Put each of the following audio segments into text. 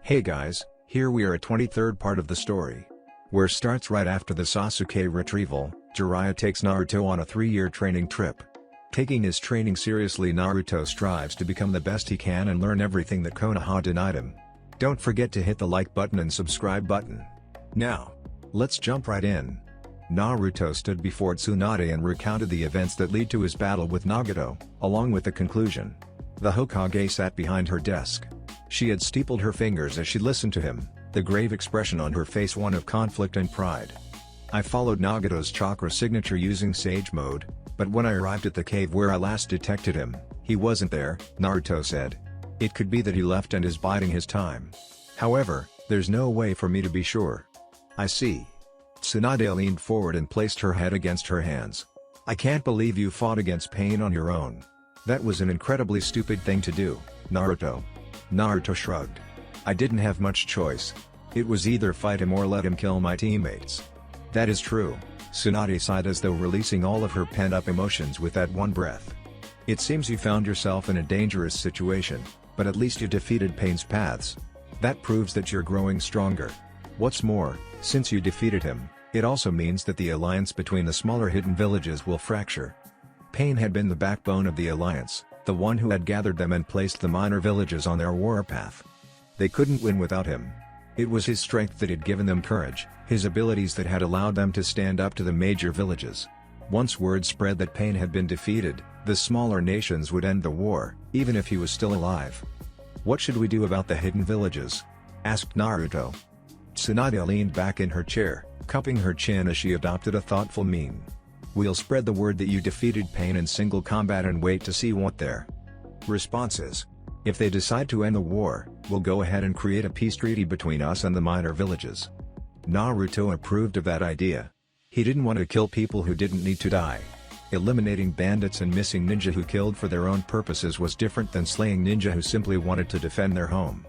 Hey guys, here we are at 23rd part of the story. Where starts right after the Sasuke retrieval, Jiraiya takes Naruto on a 3-year training trip. Taking his training seriously, Naruto strives to become the best he can and learn everything that Konoha denied him. Don't forget to hit the like button and subscribe button. Now, let's jump right in. Naruto stood before Tsunade and recounted the events that lead to his battle with Nagato, along with the conclusion. The Hokage sat behind her desk. She had steepled her fingers as she listened to him, the grave expression on her face one of conflict and pride. I followed Nagato's chakra signature using Sage Mode, but when I arrived at the cave where I last detected him, he wasn't there, Naruto said. It could be that he left and is biding his time. However, there's no way for me to be sure. I see. Tsunade leaned forward and placed her head against her hands. I can't believe you fought against pain on your own. That was an incredibly stupid thing to do, Naruto. Naruto shrugged. I didn't have much choice. It was either fight him or let him kill my teammates. That is true, Tsunade sighed as though releasing all of her pent-up emotions with that one breath. It seems you found yourself in a dangerous situation, but at least you defeated Pain's paths. That proves that you're growing stronger. What's more, since you defeated him, it also means that the alliance between the smaller hidden villages will fracture. Pain had been the backbone of the alliance, the one who had gathered them and placed the minor villages on their warpath. They couldn't win without him. It was his strength that had given them courage, his abilities that had allowed them to stand up to the major villages. Once word spread that Pain had been defeated, the smaller nations would end the war, even if he was still alive. What should we do about the hidden villages? Asked Naruto. Tsunade leaned back in her chair, cupping her chin as she adopted a thoughtful mien. We'll spread the word that you defeated Pain in single combat and wait to see what their response is. If they decide to end the war, we'll go ahead and create a peace treaty between us and the minor villages. Naruto approved of that idea. He didn't want to kill people who didn't need to die. Eliminating bandits and missing ninja who killed for their own purposes was different than slaying ninja who simply wanted to defend their home.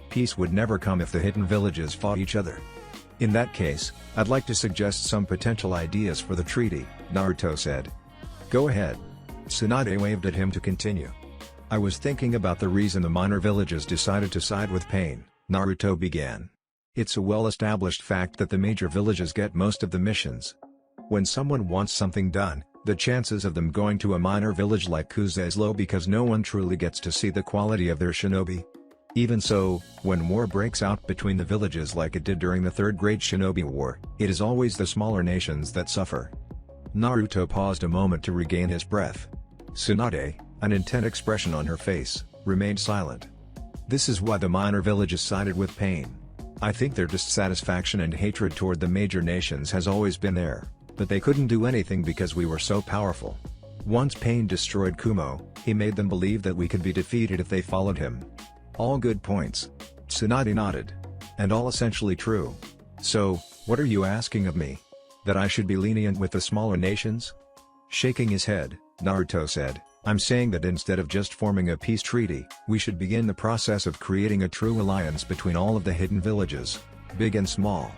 Peace would never come if the hidden villages fought each other. In that case, I'd like to suggest some potential ideas for the treaty, Naruto said. Go ahead. Tsunade waved at him to continue. I was thinking about the reason the minor villages decided to side with Pain, Naruto began. It's a well-established fact that the major villages get most of the missions. When someone wants something done, the chances of them going to a minor village like Kuze is low because no one truly gets to see the quality of their shinobi. Even so, when war breaks out between the villages like it did during the Third Great Shinobi War, it is always the smaller nations that suffer. Naruto paused a moment to regain his breath. Tsunade, an intent expression on her face, remained silent. This is why the minor villages sided with Pain. I think their dissatisfaction and hatred toward the major nations has always been there, but they couldn't do anything because we were so powerful. Once Pain destroyed Kumo, he made them believe that we could be defeated if they followed him. All good points. Tsunade nodded. And all essentially true. So, what are you asking of me? That I should be lenient with the smaller nations? Shaking his head, Naruto said, I'm saying that instead of just forming a peace treaty, we should begin the process of creating a true alliance between all of the hidden villages, big and small.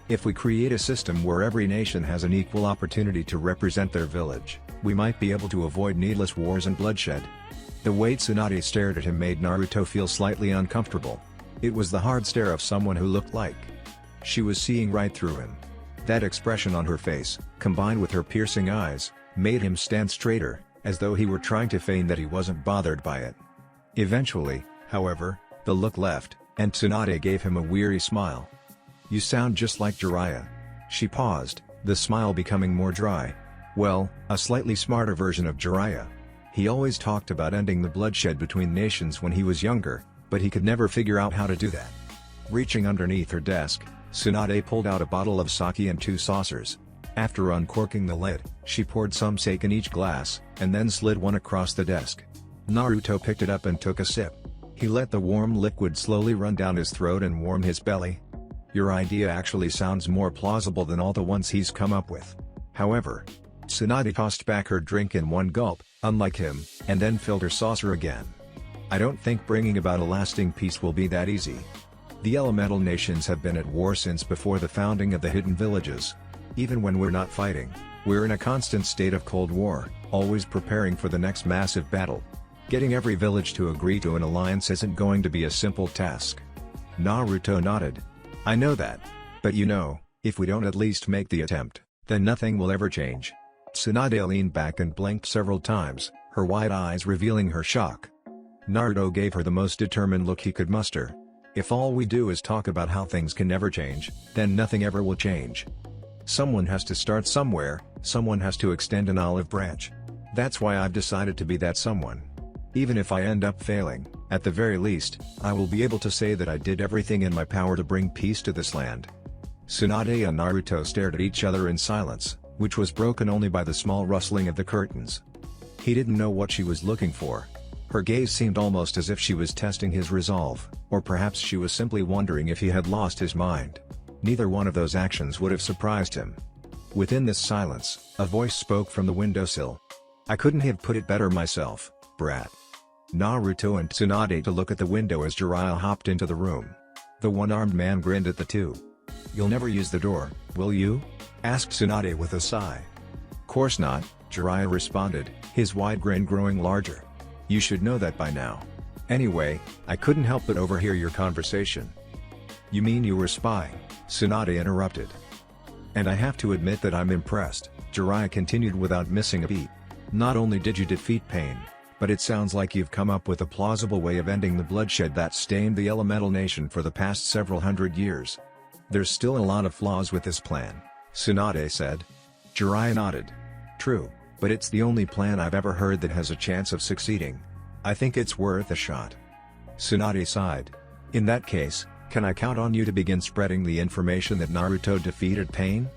If we create a system where every nation has an equal opportunity to represent their village, we might be able to avoid needless wars and bloodshed. The way Tsunade stared at him made Naruto feel slightly uncomfortable. It was the hard stare of someone who looked like she was seeing right through him. That expression on her face, combined with her piercing eyes, made him stand straighter, as though he were trying to feign that he wasn't bothered by it. Eventually, however, the look left, and Tsunade gave him a weary smile. You sound just like Jiraiya. She paused, the smile becoming more dry. Well, a slightly smarter version of Jiraiya. He always talked about ending the bloodshed between nations when he was younger, but he could never figure out how to do that. Reaching underneath her desk, Tsunade pulled out a bottle of sake and 2 saucers. After uncorking the lid, she poured some sake in each glass, and then slid one across the desk. Naruto picked it up and took a sip. He let the warm liquid slowly run down his throat and warm his belly. Your idea actually sounds more plausible than all the ones he's come up with. However, Tsunade tossed back her drink in one gulp, unlike him, and then filled her saucer again. I don't think bringing about a lasting peace will be that easy. The elemental nations have been at war since before the founding of the hidden villages. Even when we're not fighting, we're in a constant state of Cold War, always preparing for the next massive battle. Getting every village to agree to an alliance isn't going to be a simple task. Naruto nodded. I know that. But you know, if we don't at least make the attempt, then nothing will ever change. Tsunade leaned back and blinked several times, her wide eyes revealing her shock. Naruto gave her the most determined look he could muster. If all we do is talk about how things can never change, then nothing ever will change. Someone has to start somewhere, someone has to extend an olive branch. That's why I've decided to be that someone. Even if I end up failing, at the very least, I will be able to say that I did everything in my power to bring peace to this land. Tsunade and Naruto stared at each other in silence, which was broken only by the small rustling of the curtains. He didn't know what she was looking for. Her gaze seemed almost as if she was testing his resolve, or perhaps she was simply wondering if he had lost his mind. Neither one of those actions would have surprised him. Within this silence, a voice spoke from the windowsill. I couldn't have put it better myself, brat. Naruto and Tsunade to look at the window as Jiraiya hopped into the room. The one-armed man grinned at the two. You'll never use the door, will you? Asked Tsunade with a sigh. Course not, Jiraiya responded, his wide grin growing larger. You should know that by now. Anyway, I couldn't help but overhear your conversation. You mean you were spying? Tsunade interrupted. And I have to admit that I'm impressed, Jiraiya continued without missing a beat. Not only did you defeat pain, but it sounds like you've come up with a plausible way of ending the bloodshed that stained the elemental nation for the past several hundred years. There's still a lot of flaws with this plan, Tsunade said. Jiraiya nodded. True, but it's the only plan I've ever heard that has a chance of succeeding. I think it's worth a shot. Tsunade sighed. In that case, can I count on you to begin spreading the information that Naruto defeated pain?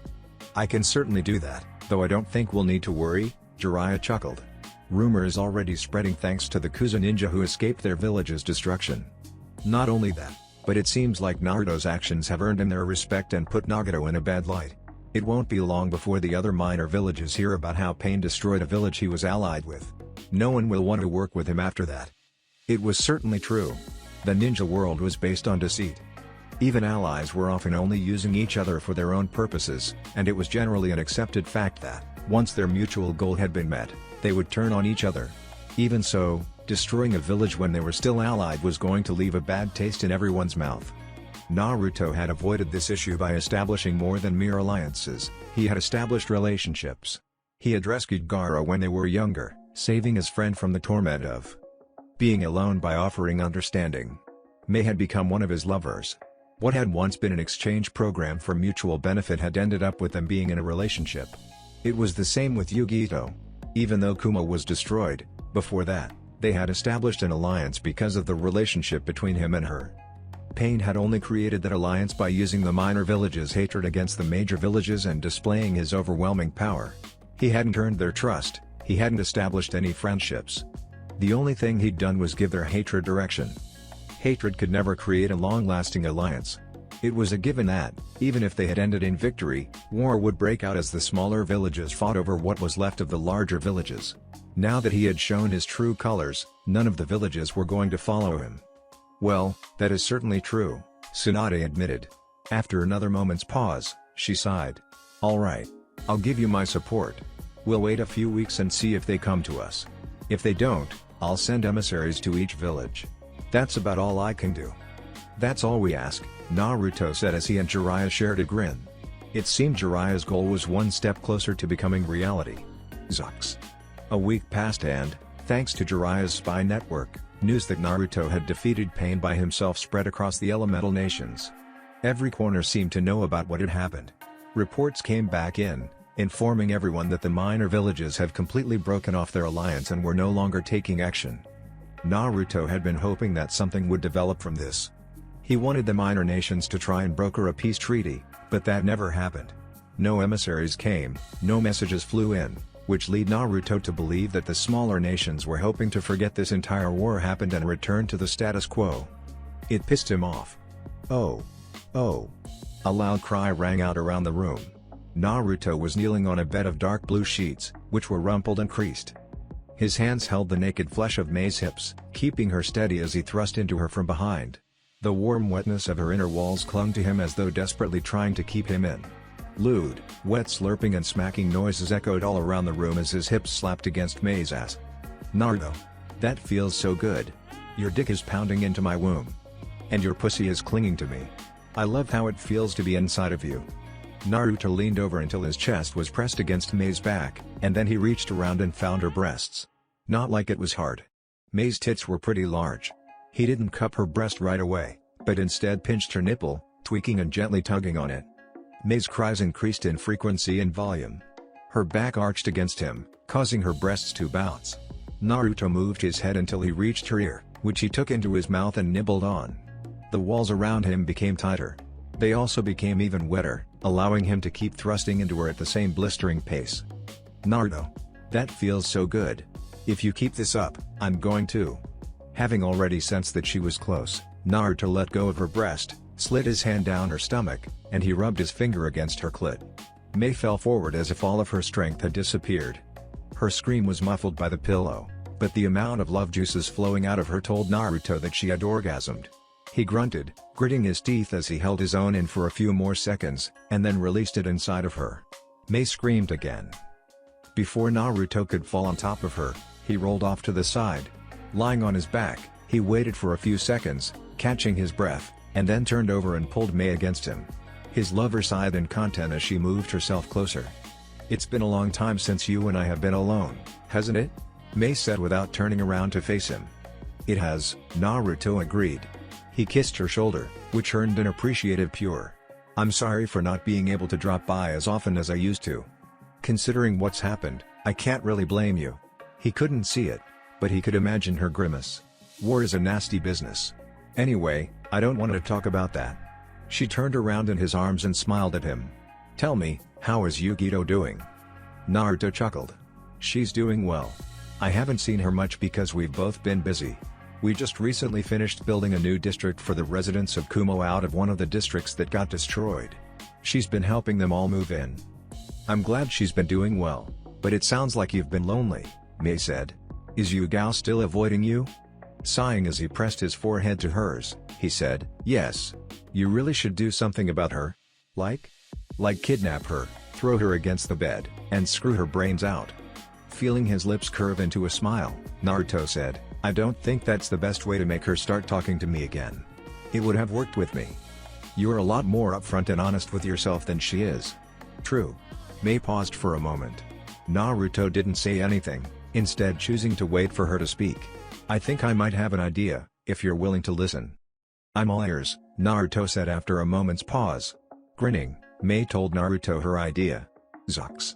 I can certainly do that, though I don't think we'll need to worry, Jiraiya chuckled. Rumor is already spreading thanks to the Kuza ninja who escaped their village's destruction. Not only that, but it seems like Naruto's actions have earned him their respect and put Nagato in a bad light. It won't be long before the other minor villages hear about how Pain destroyed a village he was allied with. No one will want to work with him after that. It was certainly true. The ninja world was based on deceit. Even allies were often only using each other for their own purposes, and it was generally an accepted fact that, once their mutual goal had been met, they would turn on each other. Even so, destroying a village when they were still allied was going to leave a bad taste in everyone's mouth. Naruto had avoided this issue by establishing more than mere alliances, he had established relationships. He had rescued Gaara when they were younger, saving his friend from the torment of being alone by offering understanding. Mei had become one of his lovers. What had once been an exchange program for mutual benefit had ended up with them being in a relationship. It was the same with Yugito. Even though Kuma was destroyed, before that, they had established an alliance because of the relationship between him and her. Pain had only created that alliance by using the minor villages' hatred against the major villages and displaying his overwhelming power. He hadn't earned their trust, he hadn't established any friendships. The only thing he'd done was give their hatred direction. Hatred could never create a long-lasting alliance. It was a given that, even if they had ended in victory, war would break out as the smaller villages fought over what was left of the larger villages. Now that he had shown his true colors, none of the villages were going to follow him. Well, that is certainly true, Tsunade admitted. After another moment's pause, she sighed. Alright. I'll give you my support. We'll wait a few weeks and see if they come to us. If they don't, I'll send emissaries to each village. That's about all I can do. That's all we ask, Naruto said as he and Jiraiya shared a grin. It seemed Jiraiya's goal was one step closer to becoming reality. Zux. A week passed and, thanks to Jiraiya's spy network, news that Naruto had defeated Pain by himself spread across the elemental nations. Every corner seemed to know about what had happened. Reports came back in, informing everyone that the minor villages had completely broken off their alliance and were no longer taking action. Naruto had been hoping that something would develop from this. He wanted the minor nations to try and broker a peace treaty, but that never happened. No emissaries came, no messages flew in, which led Naruto to believe that the smaller nations were hoping to forget this entire war happened and return to the status quo. It pissed him off. Oh. Oh. A loud cry rang out around the room. Naruto was kneeling on a bed of dark blue sheets, which were rumpled and creased. His hands held the naked flesh of Mei's hips, keeping her steady as he thrust into her from behind. The warm wetness of her inner walls clung to him as though desperately trying to keep him in. Lewd, wet slurping and smacking noises echoed all around the room as his hips slapped against Mei's ass. Naruto. That feels so good. Your dick is pounding into my womb. And your pussy is clinging to me. I love how it feels to be inside of you. Naruto leaned over until his chest was pressed against Mei's back, and then he reached around and found her breasts. Not like it was hard. Mei's tits were pretty large. He didn't cup her breast right away, but instead pinched her nipple, tweaking and gently tugging on it. Mei's cries increased in frequency and volume. Her back arched against him, causing her breasts to bounce. Naruto moved his head until he reached her ear, which he took into his mouth and nibbled on. The walls around him became tighter. They also became even wetter, allowing him to keep thrusting into her at the same blistering pace. Naruto. That feels so good. If you keep this up, I'm going to. Having already sensed that she was close, Naruto let go of her breast, slid his hand down her stomach, and he rubbed his finger against her clit. Mei fell forward as if all of her strength had disappeared. Her scream was muffled by the pillow, but the amount of love juices flowing out of her told Naruto that she had orgasmed. He grunted, gritting his teeth as he held his own in for a few more seconds, and then released it inside of her. Mei screamed again. Before Naruto could fall on top of her, he rolled off to the side. Lying on his back, he waited for a few seconds, catching his breath, and then turned over and pulled Mei against him. His lover sighed in content as she moved herself closer. It's been a long time since you and I have been alone, hasn't it? Mei said without turning around to face him. It has, Naruto agreed. He kissed her shoulder, which earned an appreciative purr. I'm sorry for not being able to drop by as often as I used to. Considering what's happened, I can't really blame you. He couldn't see it, but he could imagine her grimace. War is a nasty business. Anyway, I don't want to talk about that. She turned around in his arms and smiled at him. Tell me, how is Yugito doing? Naruto chuckled. She's doing well. I haven't seen her much because we've both been busy. We just recently finished building a new district for the residents of Kumo out of one of the districts that got destroyed. She's been helping them all move in. I'm glad she's been doing well, but it sounds like you've been lonely, Mei said. Is Yugao still avoiding you? Sighing as he pressed his forehead to hers, he said, yes. You really should do something about her. Like kidnap her, throw her against the bed, and screw her brains out. Feeling his lips curve into a smile, Naruto said, I don't think that's the best way to make her start talking to me again. It would have worked with me. You're a lot more upfront and honest with yourself than she is. True. Mei paused for a moment. Naruto didn't say anything, instead choosing to wait for her to speak. I think I might have an idea, if you're willing to listen. I'm all ears, Naruto said after a moment's pause. Grinning, Mei told Naruto her idea. Zox.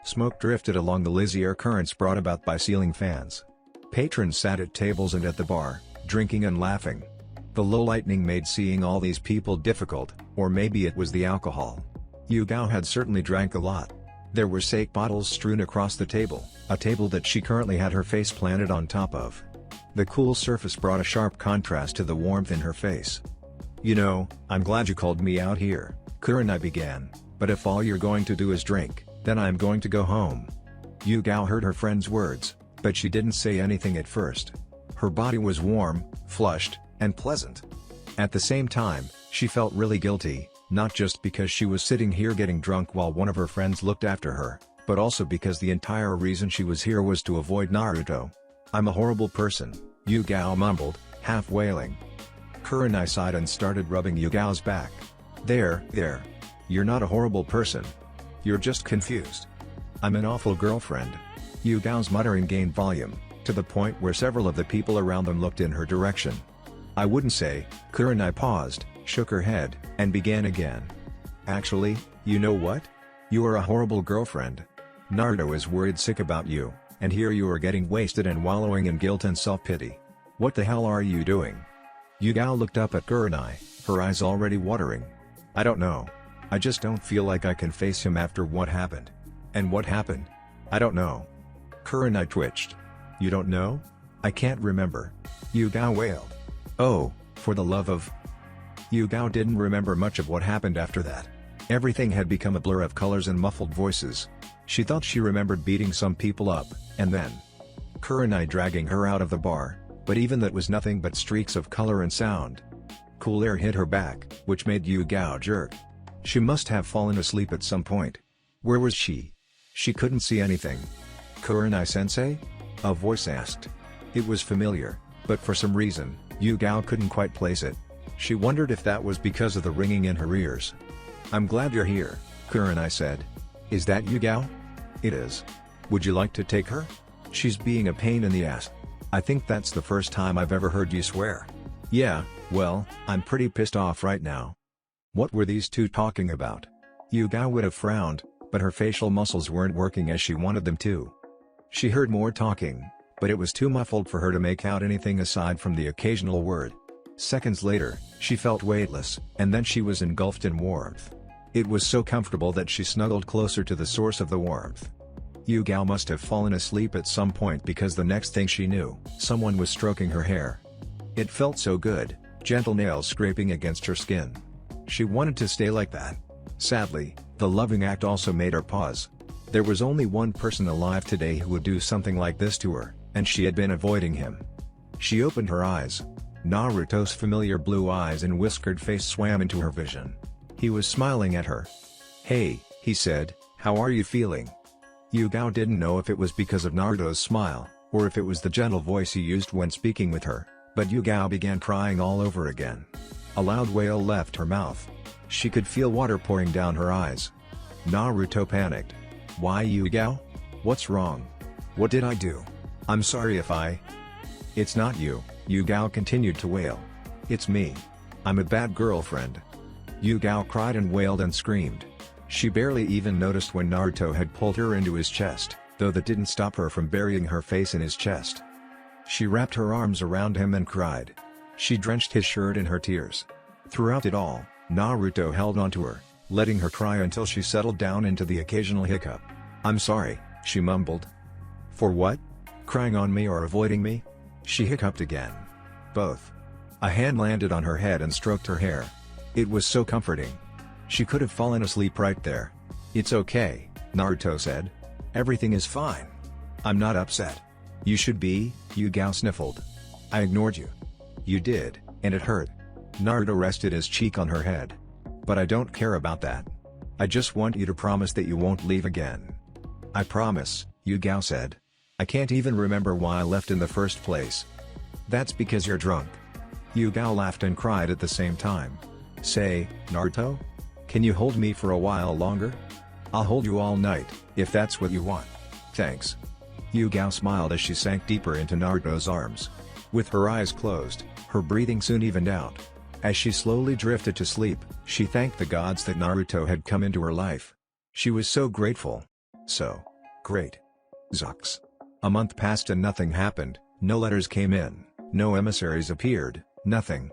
Smoke drifted along the lazy air currents brought about by ceiling fans. Patrons sat at tables and at the bar, drinking and laughing. The low lighting made seeing all these people difficult, or maybe it was the alcohol. Yugao had certainly drank a lot. There were sake bottles strewn across the table, a table that she currently had her face planted on top of. The cool surface brought a sharp contrast to the warmth in her face. You know, I'm glad you called me out here, Kurenai began, but if all you're going to do is drink, then I'm going to go home. Yugao heard her friend's words, but she didn't say anything at first. Her body was warm, flushed, and pleasant. At the same time, she felt really guilty, not just because she was sitting here getting drunk while one of her friends looked after her, but also because the entire reason she was here was to avoid Naruto. I'm a horrible person, Yugao mumbled, half wailing. Kurenai sighed and started rubbing Yugao's back. There. You're not a horrible person. You're just confused. I'm an awful girlfriend. Yugao's muttering gained volume, to the point where several of the people around them looked in her direction. I wouldn't say. Kurenai paused, shook her head, and began again. Actually, you know what? You are a horrible girlfriend. Naruto is worried sick about you, and here you are getting wasted and wallowing in guilt and self-pity. What the hell are you doing? Yugao looked up at Kurenai, her eyes already watering. I don't know. I just don't feel like I can face him after what happened. And what happened? I don't know. Kurenai twitched. You don't know? I can't remember. Yugao wailed. Oh, for the love of... Yugao didn't remember much of what happened after that. Everything had become a blur of colors and muffled voices. She thought she remembered beating some people up, and then Kurenai dragging her out of the bar, but even that was nothing but streaks of color and sound. Cool air hit her back, which made Yugao jerk. She must have fallen asleep at some point. Where was she? She couldn't see anything. Kurenai-sensei? A voice asked. It was familiar, but for some reason, Yugao couldn't quite place it. She wondered if that was because of the ringing in her ears. "I'm glad you're here, Kurenai said. "Is that Yugao?" "It is. Would you like to take her? She's being a pain in the ass. I think that's the first time I've ever heard you swear." "Yeah, well, I'm pretty pissed off right now." What were these two talking about? Yugao would have frowned, but her facial muscles weren't working as she wanted them to. She heard more talking, but it was too muffled for her to make out anything aside from the occasional word. Seconds later, she felt weightless, and then she was engulfed in warmth. It was so comfortable that she snuggled closer to the source of the warmth. Yugao must have fallen asleep at some point because the next thing she knew, someone was stroking her hair. It felt so good, gentle nails scraping against her skin. She wanted to stay like that. Sadly, the loving act also made her pause. There was only one person alive today who would do something like this to her, and she had been avoiding him. She opened her eyes. Naruto's familiar blue eyes and whiskered face swam into her vision. He was smiling at her. "Hey," he said, "how are you feeling?" Yugao didn't know if it was because of Naruto's smile, or if it was the gentle voice he used when speaking with her, but Yugao began crying all over again. A loud wail left her mouth. She could feel water pouring down her eyes. Naruto panicked. "Why, Yugao? What's wrong? What did I do? I'm sorry if I..." "It's not you," Yugao continued to wail. "It's me. I'm a bad girlfriend." Yugao cried and wailed and screamed. She barely even noticed when Naruto had pulled her into his chest, though that didn't stop her from burying her face in his chest. She wrapped her arms around him and cried. She drenched his shirt in her tears. Throughout it all, Naruto held onto her, letting her cry until she settled down into the occasional hiccup. "I'm sorry," she mumbled. "For what? Crying on me or avoiding me?" She hiccuped again. "Both." A hand landed on her head and stroked her hair. It was so comforting. She could have fallen asleep right there. "It's okay," Naruto said. "Everything is fine. I'm not upset." "You should be," Yugao sniffled. "I ignored you." "You did, and it hurt." Naruto rested his cheek on her head. "But I don't care about that. I just want you to promise that you won't leave again." "I promise," Yugao said. "I can't even remember why I left in the first place." "That's because you're drunk." Yugao laughed and cried at the same time. "Say, Naruto? Can you hold me for a while longer? I'll hold you all night, if that's what you want." "Thanks." Yugao smiled as she sank deeper into Naruto's arms. With her eyes closed, her breathing soon evened out. As she slowly drifted to sleep, she thanked the gods that Naruto had come into her life. She was so grateful. So great. Zux. A month passed and nothing happened. No letters came in, no emissaries appeared, nothing.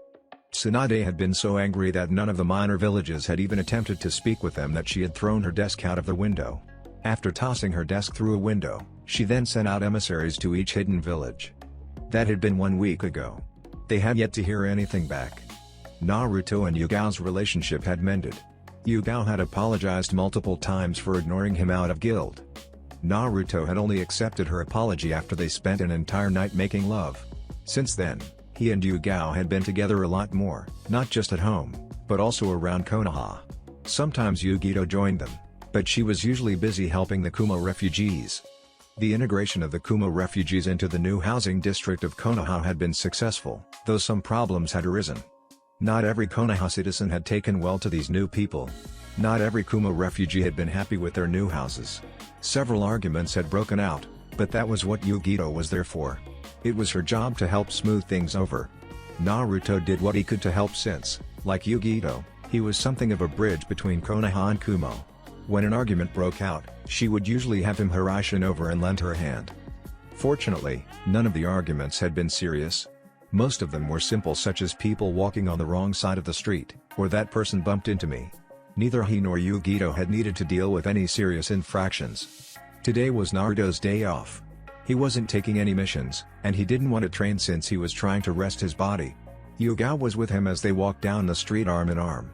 Tsunade had been so angry that none of the minor villages had even attempted to speak with them that she had thrown her desk out of the window. After tossing her desk through a window, she then sent out emissaries to each hidden village. That had been 1 week ago. They had yet to hear anything back. Naruto and Yugao's relationship had mended. Yugao had apologized multiple times for ignoring him out of guilt. Naruto had only accepted her apology after they spent an entire night making love. Since then, he and Yugao had been together a lot more, not just at home, but also around Konoha. Sometimes Yugito joined them, but she was usually busy helping the Kumo refugees. The integration of the Kumo refugees into the new housing district of Konoha had been successful, though some problems had arisen. Not every Konoha citizen had taken well to these new people. Not every Kumo refugee had been happy with their new houses. Several arguments had broken out, but that was what Yugito was there for. It was her job to help smooth things over. Naruto did what he could to help since, like Yugito, he was something of a bridge between Konoha and Kumo. When an argument broke out, she would usually have him Hiraishin over and lend her a hand. Fortunately, none of the arguments had been serious. Most of them were simple, such as people walking on the wrong side of the street, or that person bumped into me. Neither he nor Yugito had needed to deal with any serious infractions. Today was Naruto's day off. He wasn't taking any missions, and he didn't want to train since he was trying to rest his body. Yugao was with him as they walked down the street arm in arm.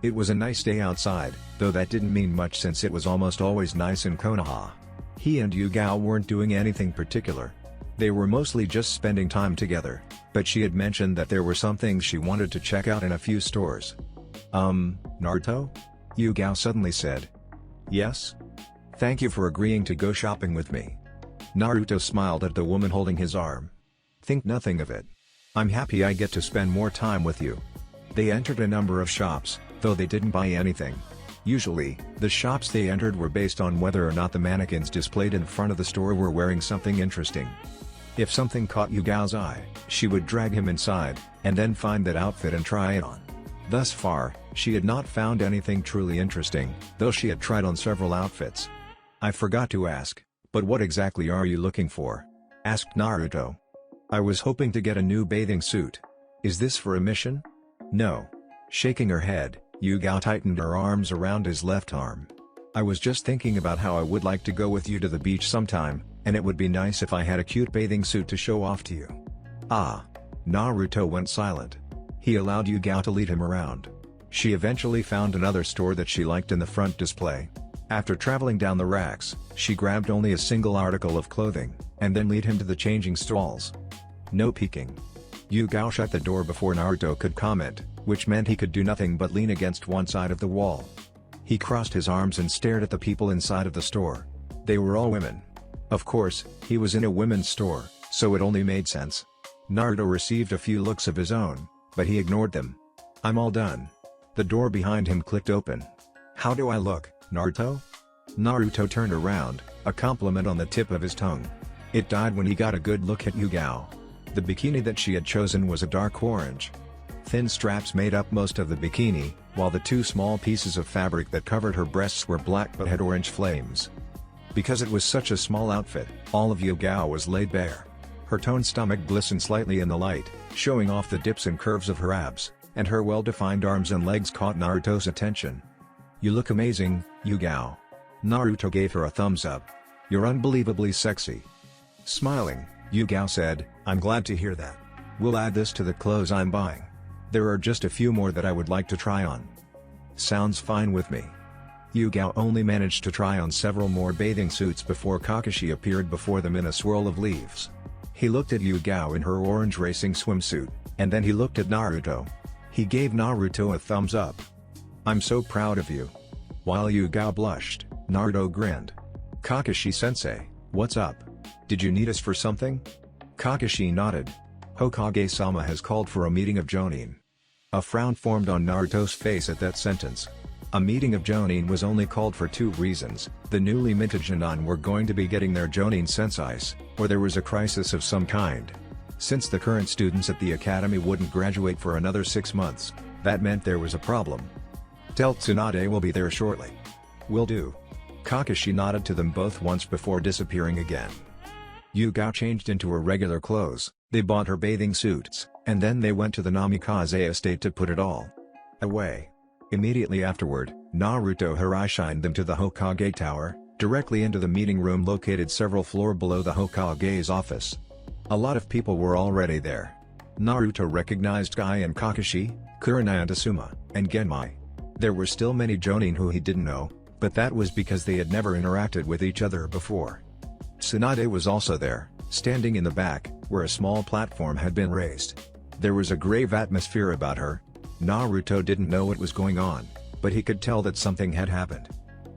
It was a nice day outside, though that didn't mean much since it was almost always nice in Konoha. He and Yugao weren't doing anything particular. They were mostly just spending time together, but she had mentioned that there were some things she wanted to check out in a few stores. Naruto? Yugao suddenly said. "Yes? Thank you for agreeing to go shopping with me." Naruto smiled at the woman holding his arm. "Think nothing of it. I'm happy I get to spend more time with you." They entered a number of shops, though they didn't buy anything. Usually, the shops they entered were based on whether or not the mannequins displayed in front of the store were wearing something interesting. If something caught Yugao's eye, she would drag him inside, and then find that outfit and try it on. Thus far, she had not found anything truly interesting, though she had tried on several outfits. "I forgot to ask, but what exactly are you looking for?" asked Naruto. "I was hoping to get a new bathing suit. Is this for a mission?" "No." Shaking her head, Yugao tightened her arms around his left arm. "I was just thinking about how I would like to go with you to the beach sometime, and it would be nice if I had a cute bathing suit to show off to you." "Ah." Naruto went silent. He allowed Yugao to lead him around. She eventually found another store that she liked in the front display. After traveling down the racks, she grabbed only a single article of clothing, and then led him to the changing stalls. No peeking. Yugao shut the door before Naruto could comment, which meant he could do nothing but lean against one side of the wall. He crossed his arms and stared at the people inside of the store. They were all women. Of course, he was in a women's store, so it only made sense. Naruto received a few looks of his own, but he ignored them. "I'm all done." The door behind him clicked open. "How do I look, Naruto?" Naruto turned around, a compliment on the tip of his tongue. It died when he got a good look at Yugao. The bikini that she had chosen was a dark orange. Thin straps made up most of the bikini, while the two small pieces of fabric that covered her breasts were black but had orange flames. Because it was such a small outfit, all of Yugao was laid bare. Her toned stomach glistened slightly in the light, showing off the dips and curves of her abs, and her well-defined arms and legs caught Naruto's attention. "You look amazing, Yugao." Naruto gave her a thumbs up. "You're unbelievably sexy." Smiling, Yugao said, "I'm glad to hear that. We'll add this to the clothes I'm buying. There are just a few more that I would like to try on." "Sounds fine with me." Yugao only managed to try on several more bathing suits before Kakashi appeared before them in a swirl of leaves. He looked at Yugao in her orange racing swimsuit, and then he looked at Naruto. He gave Naruto a thumbs up. "I'm so proud of you." While Yugao blushed, Naruto grinned. "Kakashi-sensei, what's up? Did you need us for something?" Kakashi nodded. "Hokage-sama has called for a meeting of Jonin." A frown formed on Naruto's face at that sentence. A meeting of Jonin was only called for two reasons: the newly minted Jonin were going to be getting their Jonin sensais, or there was a crisis of some kind. Since the current students at the academy wouldn't graduate for another 6 months, that meant there was a problem. "Tell Tsunade we'll be there shortly." "Will do." Kakashi nodded to them both once before disappearing again. Yugao changed into her regular clothes, they bought her bathing suits, and then they went to the Namikaze estate to put it all away. Immediately afterward, Naruto Hiraishined them to the Hokage tower, directly into the meeting room located several floors below the Hokage's office. A lot of people were already there. Naruto recognized Guy and Kakashi, Kurenai and Asuma, and Genmai. There were still many Jonin who he didn't know, but that was because they had never interacted with each other before. Tsunade was also there, standing in the back, where a small platform had been raised. There was a grave atmosphere about her. Naruto didn't know what was going on, but he could tell that something had happened.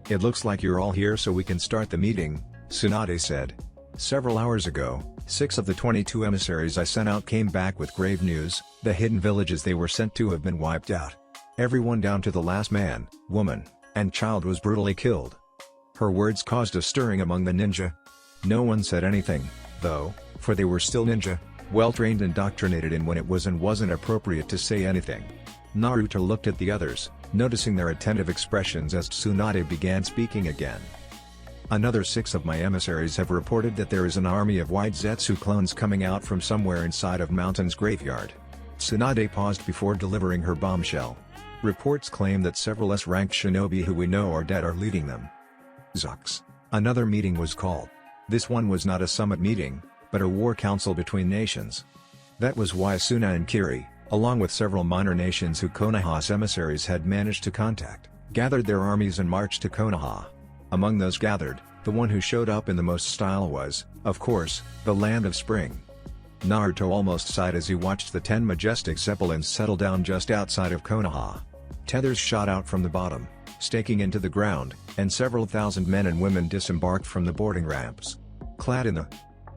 "It looks like you're all here so we can start the meeting," Tsunade said. "Several hours ago, 6 of the 22 emissaries I sent out came back with grave news. The hidden villages they were sent to have been wiped out. Everyone down to the last man, woman, and child was brutally killed." Her words caused a stirring among the ninja. No one said anything, though, for they were still ninja, well-trained and indoctrinated in when it was and wasn't appropriate to say anything. Naruto looked at the others, noticing their attentive expressions as Tsunade began speaking again. "Another 6 of my emissaries have reported that there is an army of white Zetsu clones coming out from somewhere inside of Mountain's graveyard." Tsunade paused before delivering her bombshell. "Reports claim that several S-ranked shinobi who we know are dead are leading them." Zux. Another meeting was called. This one was not a summit meeting, but a war council between nations. That was why Suna and Kiri, along with several minor nations who Konoha's emissaries had managed to contact, gathered their armies and marched to Konoha. Among those gathered, the one who showed up in the most style was, of course, the Land of Spring. Naruto almost sighed as he watched the 10 majestic zeppelins settle down just outside of Konoha. Tethers shot out from the bottom, staking into the ground, and several thousand men and women disembarked from the boarding ramps. Clad in the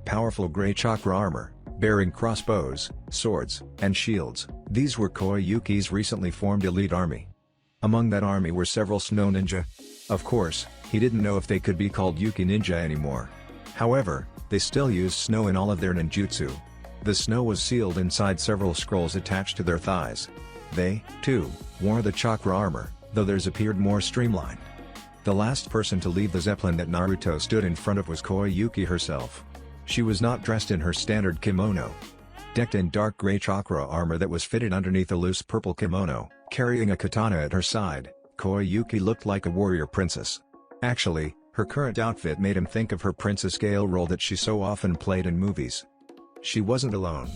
powerful gray chakra armor, bearing crossbows, swords, and shields. These were Koyuki's recently formed elite army. Among that army were several snow ninja. Of course, he didn't know if they could be called Yuki ninja anymore. However, they still used snow in all of their ninjutsu. The snow was sealed inside several scrolls attached to their thighs. They, too, wore the chakra armor, though theirs appeared more streamlined. The last person to leave the zeppelin that Naruto stood in front of was Koyuki herself. She was not dressed in her standard kimono. Decked in dark gray chakra armor that was fitted underneath a loose purple kimono, carrying a katana at her side, Koyuki looked like a warrior princess. Actually, her current outfit made him think of her Princess Gale role that she so often played in movies. She wasn't alone.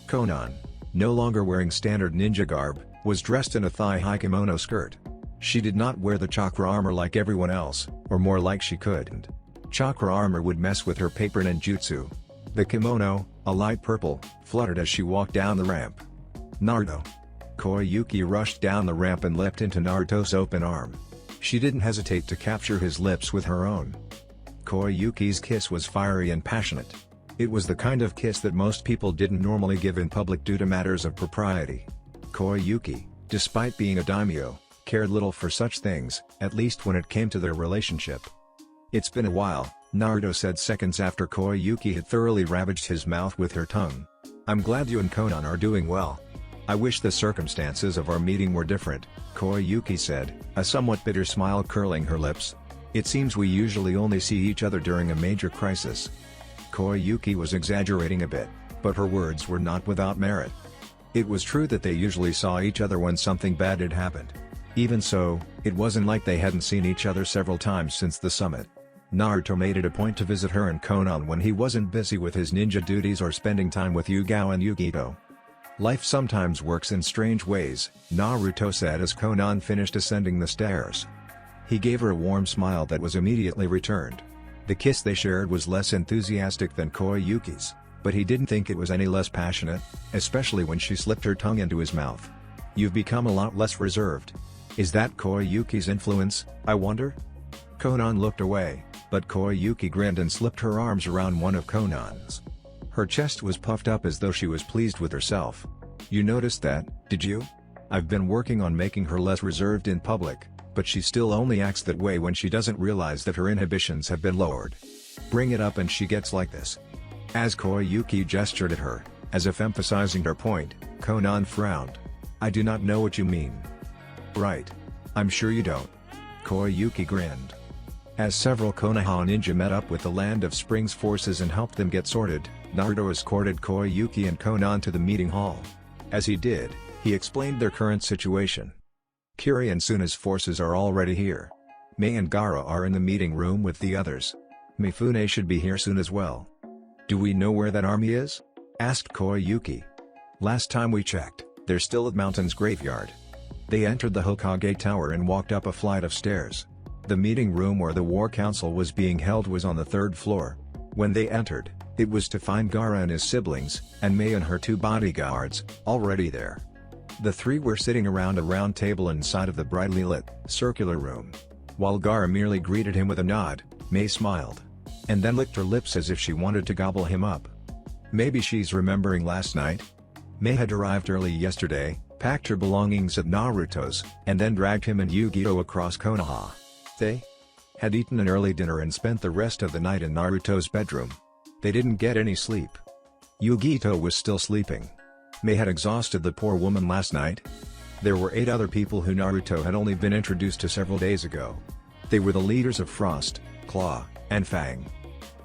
Konan, no longer wearing standard ninja garb, was dressed in a thigh-high kimono skirt. She did not wear the chakra armor like everyone else, or more like she couldn't. Chakra armor would mess with her paper ninjutsu. The kimono, a light purple, fluttered as she walked down the ramp. Naruto. Koyuki rushed down the ramp and leapt into Naruto's open arm. She didn't hesitate to capture his lips with her own. Koyuki's kiss was fiery and passionate. It was the kind of kiss that most people didn't normally give in public due to matters of propriety. Koyuki, despite being a daimyo, cared little for such things, at least when it came to their relationship. "It's been a while," Naruto said seconds after Koyuki had thoroughly ravaged his mouth with her tongue. "I'm glad you and Konan are doing well. I wish the circumstances of our meeting were different," Koyuki said, a somewhat bitter smile curling her lips. "It seems we usually only see each other during a major crisis." Koyuki was exaggerating a bit, but her words were not without merit. It was true that they usually saw each other when something bad had happened. Even so, it wasn't like they hadn't seen each other several times since the summit. Naruto made it a point to visit her and Konan when he wasn't busy with his ninja duties or spending time with Yugao and Yugito. "Life sometimes works in strange ways," Naruto said as Konan finished ascending the stairs. He gave her a warm smile that was immediately returned. The kiss they shared was less enthusiastic than Koyuki's, but he didn't think it was any less passionate, especially when she slipped her tongue into his mouth. "You've become a lot less reserved. Is that Koyuki's influence, I wonder?" Konan looked away, but Koyuki grinned and slipped her arms around one of Konan's. Her chest was puffed up as though she was pleased with herself. "You noticed that, did you? I've been working on making her less reserved in public, but she still only acts that way when she doesn't realize that her inhibitions have been lowered. Bring it up and she gets like this." As Koyuki gestured at her, as if emphasizing her point, Konan frowned. "I do not know what you mean." "Right. I'm sure you don't." Koyuki grinned. As several Konoha ninja met up with the Land of Springs forces and helped them get sorted, Naruto escorted Koyuki and Konan to the meeting hall. As he did, he explained their current situation. "Kiri and Suna's forces are already here. Mei and Gaara are in the meeting room with the others. Mifune should be here soon as well." "Do we know where that army is?" asked Koyuki. "Last time we checked, they're still at Mountain's graveyard." They entered the Hokage tower and walked up a flight of stairs. The meeting room where the war council was being held was on the third floor. When they entered, it was to find Gaara and his siblings, and Mei and her two bodyguards, already there. The three were sitting around a round table inside of the brightly lit, circular room. While Gaara merely greeted him with a nod, Mei smiled. And then licked her lips as if she wanted to gobble him up. Maybe she's remembering last night? Mei had arrived early yesterday, packed her belongings at Naruto's, and then dragged him and Yugito across Konoha. They had eaten an early dinner and spent the rest of the night in Naruto's bedroom. They didn't get any sleep. Yugito was still sleeping. Mei had exhausted the poor woman last night. There were 8 other people who Naruto had only been introduced to several days ago. They were the leaders of Frost, Claw, and Fang.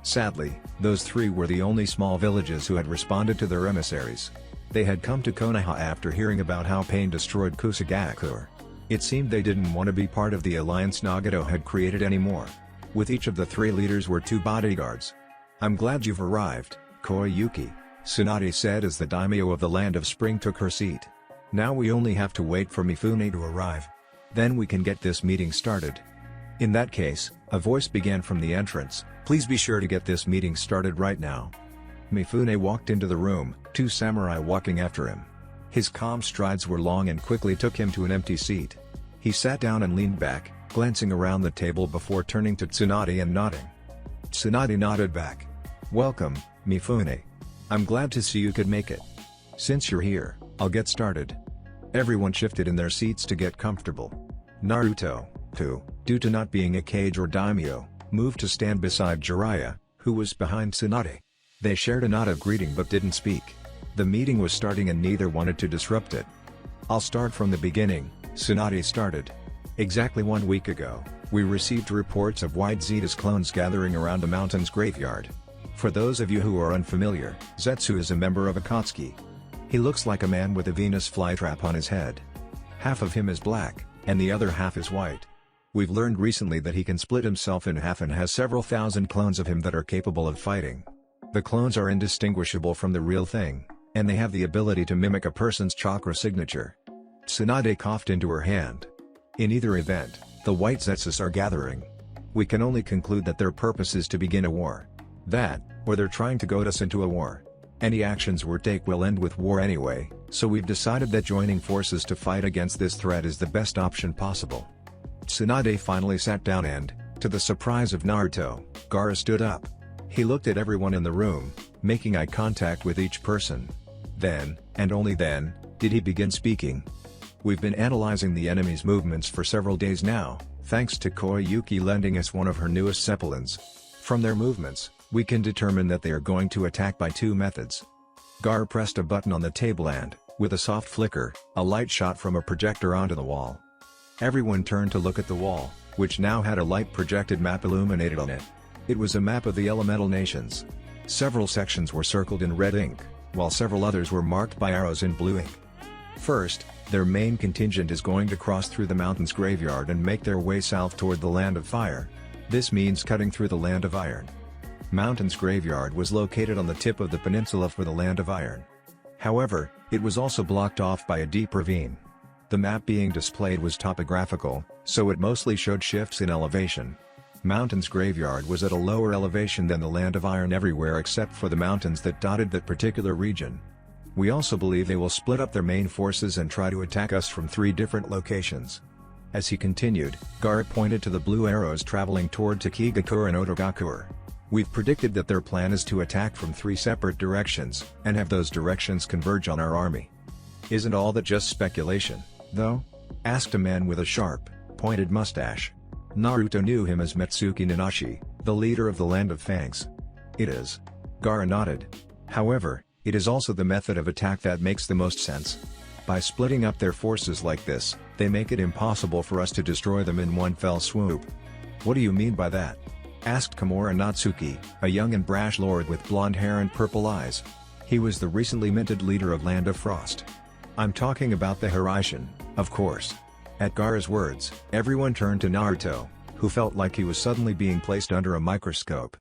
Sadly, those 3 were the only small villages who had responded to their emissaries. They had come to Konoha after hearing about how Pain destroyed Kusagakur. It seemed they didn't want to be part of the alliance Nagato had created anymore. With each of the 3 leaders were 2 bodyguards. "I'm glad you've arrived, Koyuki," Tsunade said as the daimyo of the Land of Spring took her seat. "Now we only have to wait for Mifune to arrive. Then we can get this meeting started." In that case, a voice began from the entrance, "Please be sure to get this meeting started right now." Mifune walked into the room, 2 samurai walking after him. His calm strides were long and quickly took him to an empty seat. He sat down and leaned back, glancing around the table before turning to Tsunade and nodding. Tsunade nodded back. "Welcome, Mifune. I'm glad to see you could make it. Since you're here, I'll get started. Everyone shifted in their seats to get comfortable. Naruto, who, due to not being a Kage or daimyo, moved to stand beside Jiraiya, who was behind Tsunade. They shared a nod of greeting but didn't speak. The meeting was starting and neither wanted to disrupt it. I'll start from the beginning, Tsunade started. Exactly 1 week ago, we received reports of White Zeta's clones gathering around the mountain's graveyard. For those of you who are unfamiliar, Zetsu is a member of Akatsuki. He looks like a man with a Venus flytrap on his head. Half of him is black, and the other half is white. We've learned recently that he can split himself in half and has several thousand clones of him that are capable of fighting. The clones are indistinguishable from the real thing, and they have the ability to mimic a person's chakra signature. Tsunade coughed into her hand. In either event, the White Zetsus are gathering. We can only conclude that their purpose is to begin a war. That, or they're trying to goad us into a war. Any actions we take will end with war anyway, so we've decided that joining forces to fight against this threat is the best option possible. Tsunade finally sat down and, to the surprise of Naruto, Gaara stood up. He looked at everyone in the room, making eye contact with each person. Then, and only then, did he begin speaking. We've been analyzing the enemy's movements for several days now, thanks to Koyuki lending us one of her newest zeppelins. From their movements, we can determine that they are going to attack by 2 methods. Gaara pressed a button on the table and, with a soft flicker, a light shot from a projector onto the wall. Everyone turned to look at the wall, which now had a light-projected map illuminated on it. It was a map of the elemental nations. Several sections were circled in red ink, while several others were marked by arrows in blue ink. First, their main contingent is going to cross through the mountain's graveyard and make their way south toward the Land of Fire. This means cutting through the Land of Iron. Mountain's graveyard was located on the tip of the peninsula for the Land of Iron. However, it was also blocked off by a deep ravine. The map being displayed was topographical, so it mostly showed shifts in elevation. Mountain's graveyard was at a lower elevation than the Land of Iron everywhere except for the mountains that dotted that particular region. We also believe they will split up their main forces and try to attack us from 3 different locations. As he continued, Gaara pointed to the blue arrows traveling toward Takigakure and Otogakure. We've predicted that their plan is to attack from 3 separate directions, and have those directions converge on our army. Isn't all that just speculation, though? Asked a man with a sharp, pointed mustache. Naruto knew him as Metsuki Nanashi, the leader of the Land of Fangs. It is. Gaara nodded. However, it is also the method of attack that makes the most sense. By splitting up their forces like this, they make it impossible for us to destroy them in one fell swoop. What do you mean by that? Asked Kimura Natsuki, a young and brash lord with blonde hair and purple eyes. He was the recently minted leader of Land of Frost. I'm talking about the Hiraishin, of course. At Gaara's words, everyone turned to Naruto, who felt like he was suddenly being placed under a microscope.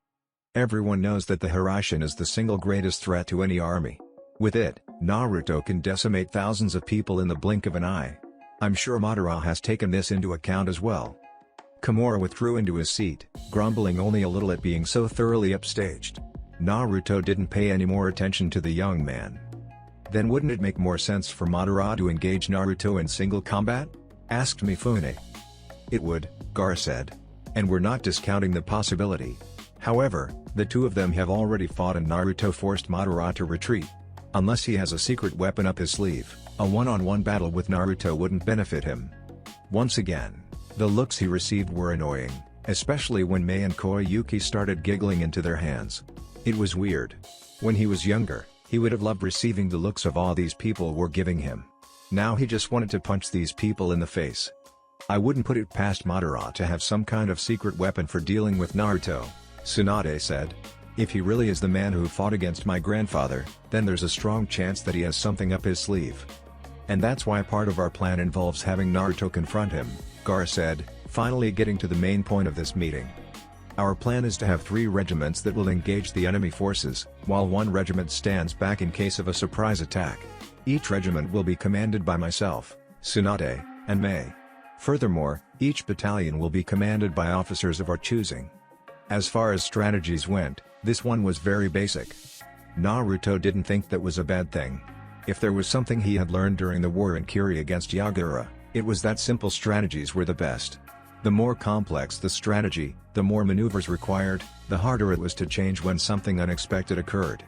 Everyone knows that the Hiraishin is the single greatest threat to any army. With it, Naruto can decimate thousands of people in the blink of an eye. I'm sure Madara has taken this into account as well. Kimura withdrew into his seat, grumbling only a little at being so thoroughly upstaged. Naruto didn't pay any more attention to the young man. Then wouldn't it make more sense for Madara to engage Naruto in single combat? Asked Mifune. It would, Gaara said. And we're not discounting the possibility. However, the 2 of them have already fought and Naruto forced Madara to retreat. Unless he has a secret weapon up his sleeve, a one-on-one battle with Naruto wouldn't benefit him. Once again, the looks he received were annoying, especially when Mei and Koyuki started giggling into their hands. It was weird. When he was younger, he would have loved receiving the looks of awe these people were giving him. Now he just wanted to punch these people in the face. I wouldn't put it past Madara to have some kind of secret weapon for dealing with Naruto, Tsunade said. If he really is the man who fought against my grandfather, then there's a strong chance that he has something up his sleeve. And that's why part of our plan involves having Naruto confront him, Gaara said, finally getting to the main point of this meeting. Our plan is to have 3 regiments that will engage the enemy forces, while 1 regiment stands back in case of a surprise attack. Each regiment will be commanded by myself, Tsunade, and Mei. Furthermore, each battalion will be commanded by officers of our choosing. As far as strategies went, this one was very basic. Naruto didn't think that was a bad thing. If there was something he had learned during the war in Kiri against Yagura, it was that simple strategies were the best. The more complex the strategy, the more maneuvers required, the harder it was to change when something unexpected occurred.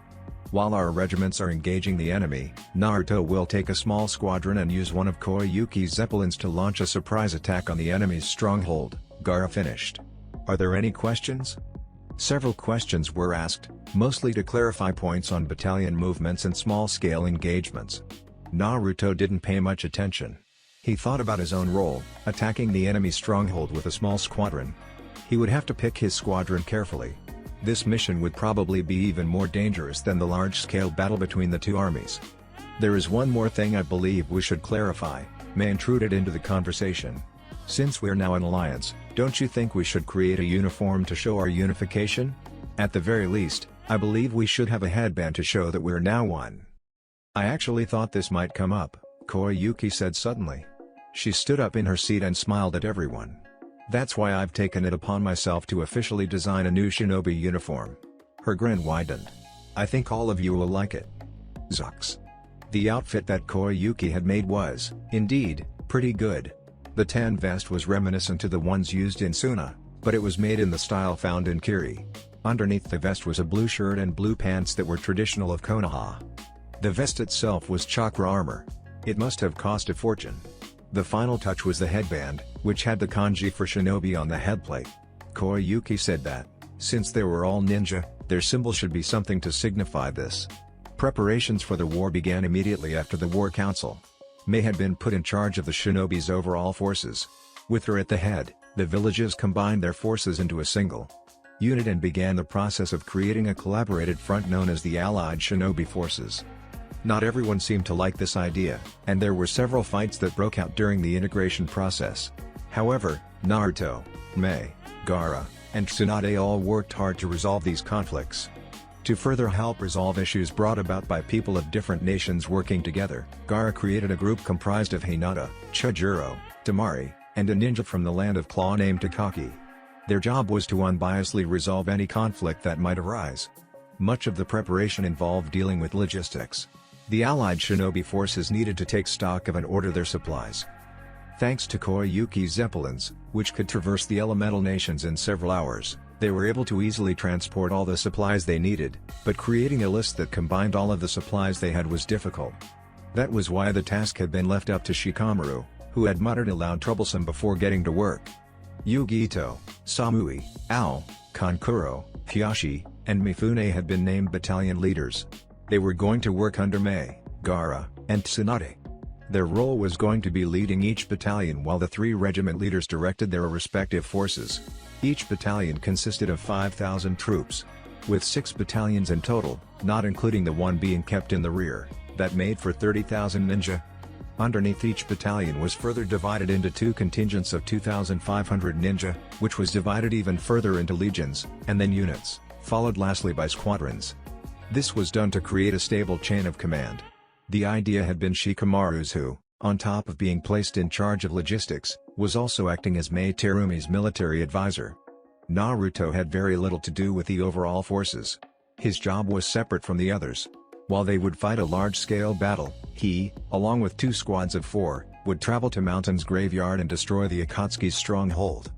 While our regiments are engaging the enemy, Naruto will take a small squadron and use one of Koyuki's zeppelins to launch a surprise attack on the enemy's stronghold." Gaara finished. "Are there any questions?" Several questions were asked, mostly to clarify points on battalion movements and small-scale engagements. Naruto didn't pay much attention. He thought about his own role, attacking the enemy stronghold with a small squadron. He would have to pick his squadron carefully. This mission would probably be even more dangerous than the large-scale battle between the two armies. "There is one more thing I believe we should clarify," Mei intruded into the conversation. "Since we're now an alliance, don't you think we should create a uniform to show our unification? At the very least, I believe we should have a headband to show that we're now one." "I actually thought this might come up," Koyuki said suddenly. She stood up in her seat and smiled at everyone. "That's why I've taken it upon myself to officially design a new shinobi uniform." Her grin widened. "I think all of you will like it." Zux. The outfit that Koyuki had made was, indeed, pretty good. The tan vest was reminiscent to the ones used in Suna, but it was made in the style found in Kiri. Underneath the vest was a blue shirt and blue pants that were traditional of Konoha. The vest itself was chakra armor. It must have cost a fortune. The final touch was the headband, which had the kanji for shinobi on the headplate. Koyuki said that, since they were all ninja, their symbol should be something to signify this. Preparations for the war began immediately after the war council. Mei had been put in charge of the shinobi's overall forces. With her at the head, the villages combined their forces into a single unit and began the process of creating a collaborated front known as the Allied Shinobi Forces. Not everyone seemed to like this idea, and there were several fights that broke out during the integration process. However, Naruto, Mei, Gaara, and Tsunade all worked hard to resolve these conflicts. To further help resolve issues brought about by people of different nations working together, Gaara created a group comprised of Hinata, Chujuro, Tamari, and a ninja from the land of Claw named Takaki. Their job was to unbiasedly resolve any conflict that might arise. Much of the preparation involved dealing with logistics. The Allied Shinobi forces needed to take stock of and order their supplies. Thanks to Koyuki's zeppelins, which could traverse the elemental nations in several hours, they were able to easily transport all the supplies they needed, but creating a list that combined all of the supplies they had was difficult. That was why the task had been left up to Shikamaru, who had muttered aloud troublesome before getting to work. Yugito, Samui, Ao, Kankuro, Hiyashi, and Mifune had been named battalion leaders. They were going to work under Mei, Gaara, and Tsunade. Their role was going to be leading each battalion while the three regiment leaders directed their respective forces. Each battalion consisted of 5,000 troops. With 6 battalions in total, not including the one being kept in the rear, that made for 30,000 ninja. Underneath each battalion was further divided into 2 contingents of 2,500 ninja, which was divided even further into legions, and then units, followed lastly by squadrons. This was done to create a stable chain of command. The idea had been Shikamaru's who, on top of being placed in charge of logistics, was also acting as Mei Terumi's military advisor. Naruto had very little to do with the overall forces. His job was separate from the others. While they would fight a large-scale battle, he, along with 2 squads of 4, would travel to Mountain's graveyard and destroy the Akatsuki's stronghold.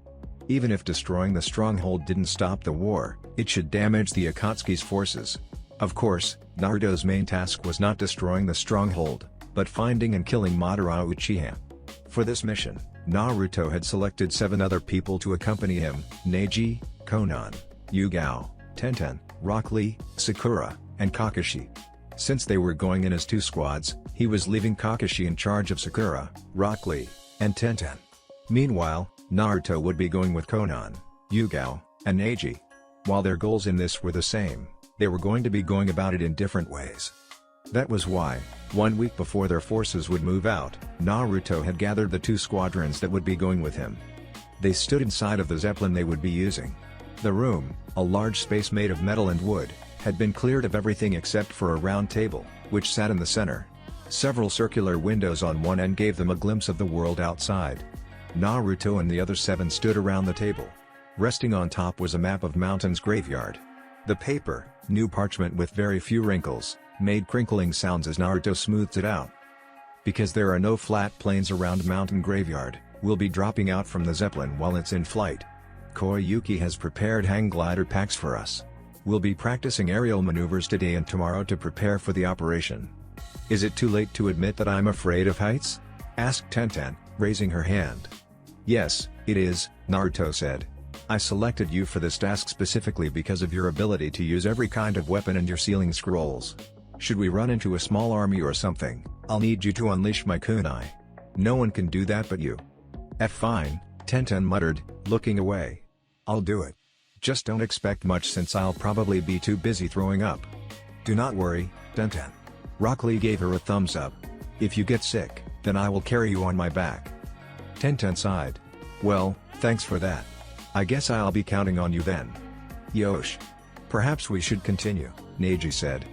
Even if destroying the stronghold didn't stop the war, it should damage the Akatsuki's forces. Of course, Naruto's main task was not destroying the stronghold, but finding and killing Madara Uchiha. For this mission, Naruto had selected 7 other people to accompany him: Neji, Konan, Yugao, Tenten, Rock Lee, Sakura, and Kakashi. Since they were going in as 2 squads, he was leaving Kakashi in charge of Sakura, Rock Lee, and Tenten. Meanwhile, Naruto would be going with Konan, Yugao, and Neji. While their goals in this were the same, they were going to be going about it in different ways. That was why, 1 week before their forces would move out, Naruto had gathered the 2 squadrons that would be going with him. They stood inside of the zeppelin they would be using. The room, a large space made of metal and wood, had been cleared of everything except for a round table, which sat in the center. Several circular windows on one end gave them a glimpse of the world outside. Naruto and the other 7 stood around the table. Resting on top was a map of Mountain's graveyard. The paper, new parchment with very few wrinkles, made crinkling sounds as Naruto smoothed it out. Because there are no flat plains around Mountain Graveyard, we'll be dropping out from the zeppelin while it's in flight. Koyuki has prepared hang glider packs for us. We'll be practicing aerial maneuvers today and tomorrow to prepare for the operation. Is it too late to admit that I'm afraid of heights? Asked Tenten, raising her hand. Yes, it is, Naruto said. I selected you for this task specifically because of your ability to use every kind of weapon and your sealing scrolls. Should we run into a small army or something, I'll need you to unleash my kunai. No one can do that but you. Fine, Tenten muttered, looking away. I'll do it. Just don't expect much since I'll probably be too busy throwing up. Do not worry, Tenten. Rock Lee gave her a thumbs up. If you get sick, then I will carry you on my back. Tenten sighed. Well, thanks for that. I guess I'll be counting on you then. Yosh. Perhaps we should continue, Neji said.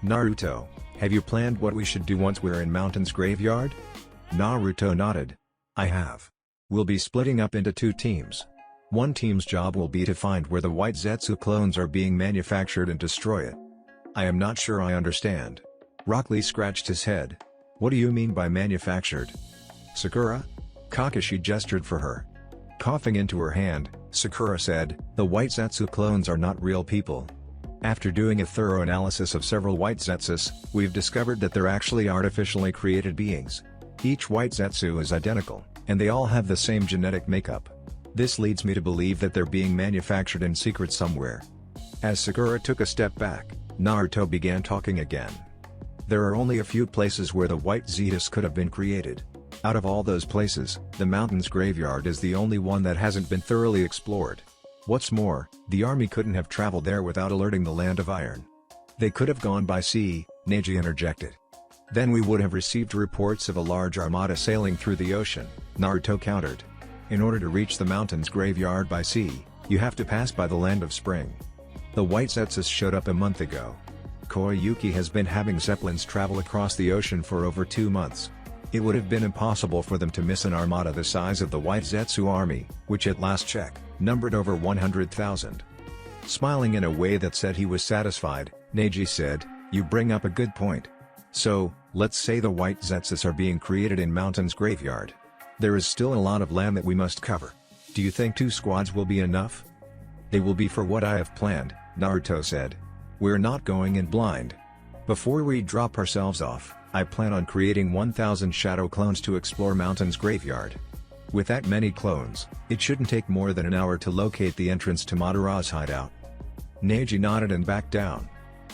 Naruto, have you planned what we should do once we're in Mountain's graveyard? Naruto nodded. I have. We'll be splitting up into 2 teams. One team's job will be to find where the white Zetsu clones are being manufactured and destroy it. I am not sure I understand. Rock Lee scratched his head. What do you mean by manufactured? Sakura? Kakashi gestured for her. Coughing into her hand, Sakura said, the white Zetsu clones are not real people. After doing a thorough analysis of several white Zetsus, we've discovered that they're actually artificially created beings. Each white Zetsu is identical, and they all have the same genetic makeup. This leads me to believe that they're being manufactured in secret somewhere. As Sakura took a step back, Naruto began talking again. There are only a few places where the white Zetas could have been created. Out of all those places, the Mountain's graveyard is the only one that hasn't been thoroughly explored. What's more, the army couldn't have traveled there without alerting the Land of Iron. They could have gone by sea, Neji interjected. Then we would have received reports of a large armada sailing through the ocean, Naruto countered. In order to reach the Mountain's graveyard by sea, you have to pass by the Land of Spring. The White Zetsus showed up a month ago. Koyuki has been having Zeppelins travel across the ocean for over 2 months. It would have been impossible for them to miss an armada the size of the White Zetsu army, which at last check, numbered over 100,000. Smiling in a way that said he was satisfied, Neji said, you bring up a good point. So, let's say the White Zetsus are being created in Mountain's graveyard. There is still a lot of land that we must cover. Do you think 2 squads will be enough? They will be for what I have planned, Naruto said. We're not going in blind. Before we drop ourselves off, I plan on creating 1,000 shadow clones to explore Mountain's graveyard. With that many clones, it shouldn't take more than an hour to locate the entrance to Madara's hideout. Neji nodded and backed down.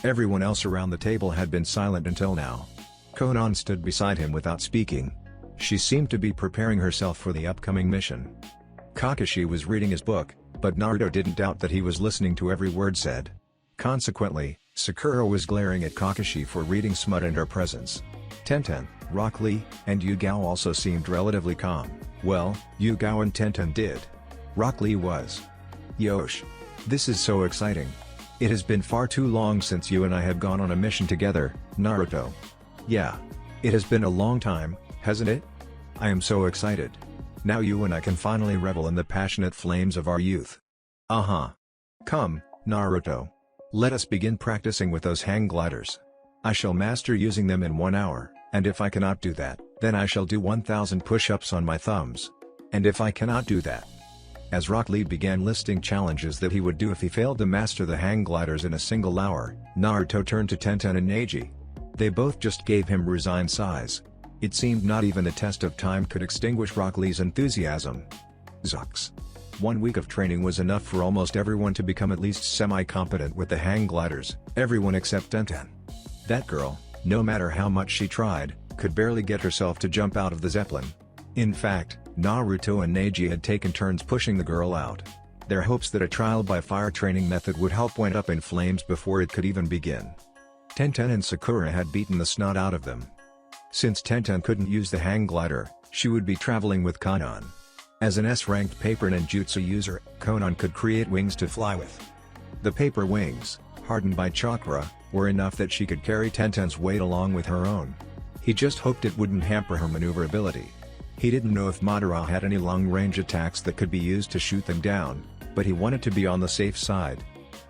Everyone else around the table had been silent until now. Konan stood beside him without speaking. She seemed to be preparing herself for the upcoming mission. Kakashi was reading his book, but Naruto didn't doubt that he was listening to every word said. Consequently, Sakura was glaring at Kakashi for reading smut in her presence. Tenten, Rock Lee, and Yugao also seemed relatively calm. Well, Yugao and Tenten did. Rock Lee was. Yosh. This is so exciting. It has been far too long since you and I have gone on a mission together, Naruto. Yeah. It has been a long time, hasn't it? I am so excited. Now you and I can finally revel in the passionate flames of our youth. Uh-huh. Come, Naruto. Let us begin practicing with those hang gliders. I shall master using them in 1 hour, and if I cannot do that, then I shall do 1,000 push-ups on my thumbs. And if I cannot do that... As Rock Lee began listing challenges that he would do if he failed to master the hang gliders in a single hour, Naruto turned to Tenten and Neji. They both just gave him resigned sighs. It seemed not even a test of time could extinguish Rock Lee's enthusiasm. Zucks. 1 week of training was enough for almost everyone to become at least semi-competent with the hang gliders, everyone except Tenten. That girl, no matter how much she tried, could barely get herself to jump out of the Zeppelin. In fact, Naruto and Neji had taken turns pushing the girl out. Their hopes that a trial by fire training method would help went up in flames before it could even begin. Tenten and Sakura had beaten the snot out of them. Since Tenten couldn't use the hang glider, she would be traveling with Konan. As an S-ranked paper ninjutsu user, Konan could create wings to fly with. The paper wings, hardened by chakra, were enough that she could carry Tenten's weight along with her own. He just hoped it wouldn't hamper her maneuverability. He didn't know if Madara had any long-range attacks that could be used to shoot them down, but he wanted to be on the safe side.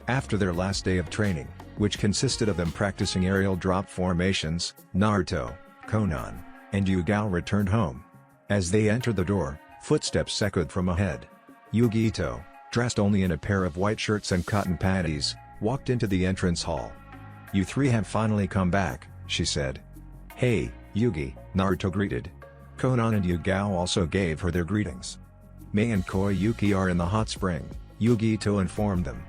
After their last day of training, which consisted of them practicing aerial drop formations, Naruto, Konan, and Yugao returned home. As they entered the door, footsteps echoed from ahead. Yugito, dressed only in a pair of white shirts and cotton panties, walked into the entrance hall. "You three have finally come back," she said. "Hey, Yugi," Naruto greeted. Konan and Yugao also gave her their greetings. "Mei and Koyuki are in the hot spring," Yugito informed them.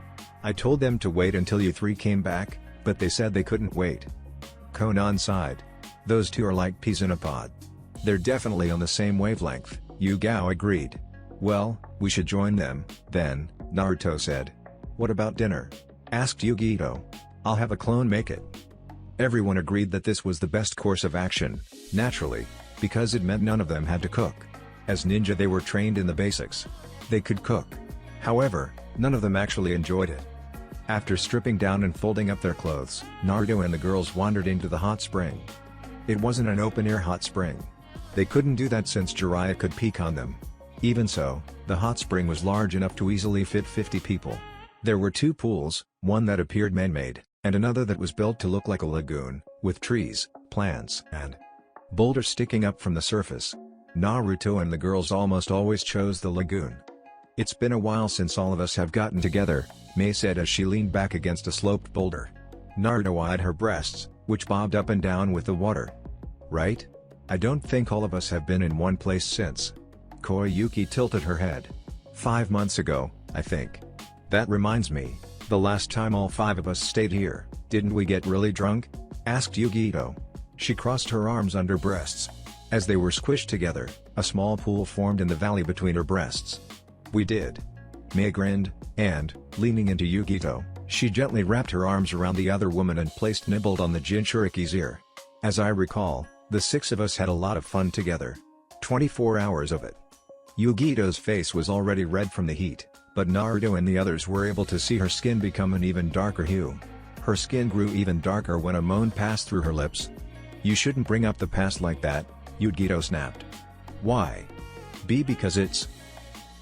"I told them to wait until you three came back, but they said they couldn't wait." Konan sighed. "Those two are like peas in a pod." "They're definitely on the same wavelength," Yugao agreed. "Well, we should join them, then," Naruto said. "What about dinner?" asked Yugito. "I'll have a clone make it." Everyone agreed that this was the best course of action, naturally, because it meant none of them had to cook. As ninja they were trained in the basics. They could cook. However, none of them actually enjoyed it. After stripping down and folding up their clothes, Naruto and the girls wandered into the hot spring. It wasn't an open-air hot spring. They couldn't do that since Jiraiya could peek on them. Even so, the hot spring was large enough to easily fit 50 people. There were two pools, one that appeared man-made, and another that was built to look like a lagoon, with trees, plants, and boulders sticking up from the surface. Naruto and the girls almost always chose the lagoon. "It's been a while since all of us have gotten together," Mei said as she leaned back against a sloped boulder. Naruto eyed her breasts, which bobbed up and down with the water. "Right? I don't think all of us have been in one place since." Koyuki tilted her head. 5 months ago, I think. "That reminds me, the last time all 5 of us stayed here, didn't we get really drunk?" asked Yugito. She crossed her arms under breasts. As they were squished together, a small pool formed in the valley between her breasts. "We did." Mei grinned, and, leaning into Yugito, she gently wrapped her arms around the other woman and placed nibbled on the Jinchuriki's ear. "As I recall, the 6 of us had a lot of fun together. 24 hours of it." Yugito's face was already red from the heat, but Naruto and the others were able to see her skin become an even darker hue. Her skin grew even darker when a moan passed through her lips. "You shouldn't bring up the past like that," Yugito snapped. "Why?" Because it's...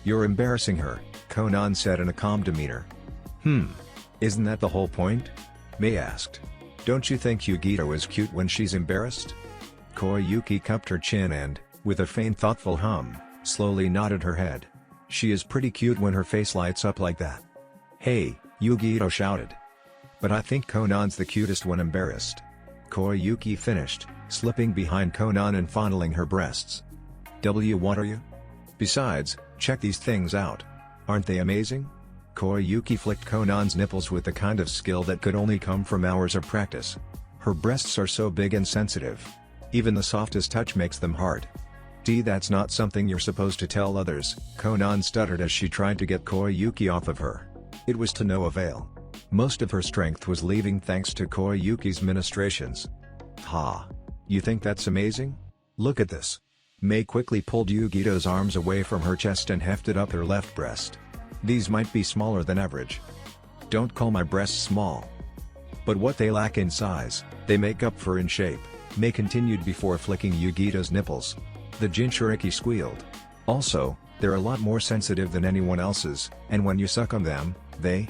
"You're embarrassing her," Konan said in a calm demeanor. Isn't that the whole point?" Mei asked. "Don't you think Yugito is cute when she's embarrassed?" Koyuki cupped her chin and, with a faint thoughtful hum, slowly nodded her head. "She is pretty cute when her face lights up like that." "Hey," Yugito shouted. "But I think Konan's the cutest when embarrassed." Koyuki finished, slipping behind Konan and fondling her breasts. What are you? Besides, check these things out. Aren't they amazing?" Koyuki flicked Konan's nipples with the kind of skill that could only come from hours of practice. Her breasts are so big and sensitive. Even the softest touch makes them hard. That's not something you're supposed to tell others," Konan stuttered as she tried to get Koyuki off of her. It was to no avail. Most of her strength was leaving thanks to Koyuki's ministrations. "Ha! You think that's amazing? Look at this." Mei quickly pulled Yugito's arms away from her chest and hefted up her left breast. "These might be smaller than average." "Don't call my breasts small. But what they lack in size, they make up for in shape," Mei continued before flicking Yugito's nipples. The Jinchuriki squealed. "Also, they're a lot more sensitive than anyone else's, and when you suck on them, they..."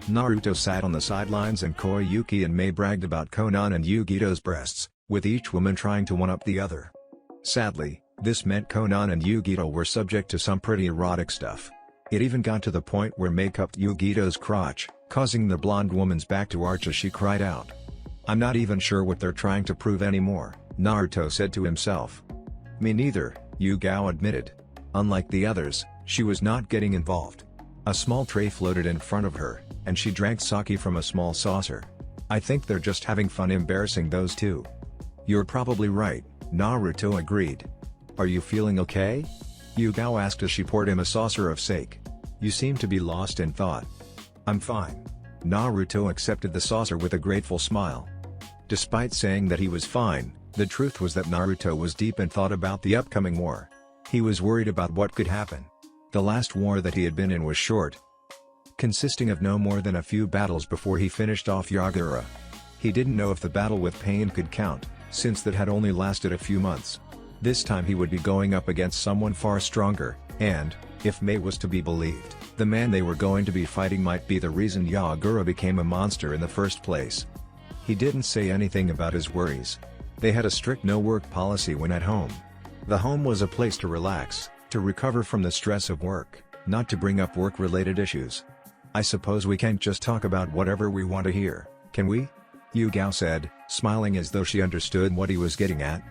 Naruto sat on the sidelines and Koyuki and Mei bragged about Konan and Yugito's breasts, with each woman trying to one-up the other. Sadly, this meant Konan and Yugito were subject to some pretty erotic stuff. It even got to the point where Mei cupped Yugito's crotch, causing the blonde woman's back to arch as she cried out. "I'm not even sure what they're trying to prove anymore," Naruto said to himself. "Me neither," Yugao admitted. Unlike the others, she was not getting involved. A small tray floated in front of her, and she drank sake from a small saucer. "I think they're just having fun embarrassing those two." "You're probably right," Naruto agreed. "Are you feeling okay?" Yugao asked as she poured him a saucer of sake. "You seem to be lost in thought." "I'm fine." Naruto accepted the saucer with a grateful smile. Despite saying that he was fine, the truth was that Naruto was deep in thought about the upcoming war. He was worried about what could happen. The last war that he had been in was short, consisting of no more than a few battles before he finished off Yagura. He didn't know if the battle with Pain could count, since that had only lasted a few months. This time he would be going up against someone far stronger, and, if Mei was to be believed, the man they were going to be fighting might be the reason Yagura became a monster in the first place. He didn't say anything about his worries. They had a strict no-work policy when at home. The home was a place to relax, to recover from the stress of work, not to bring up work-related issues. I suppose we can't just talk about whatever we want to hear, can we? Yugao said, smiling as though she understood what he was getting at.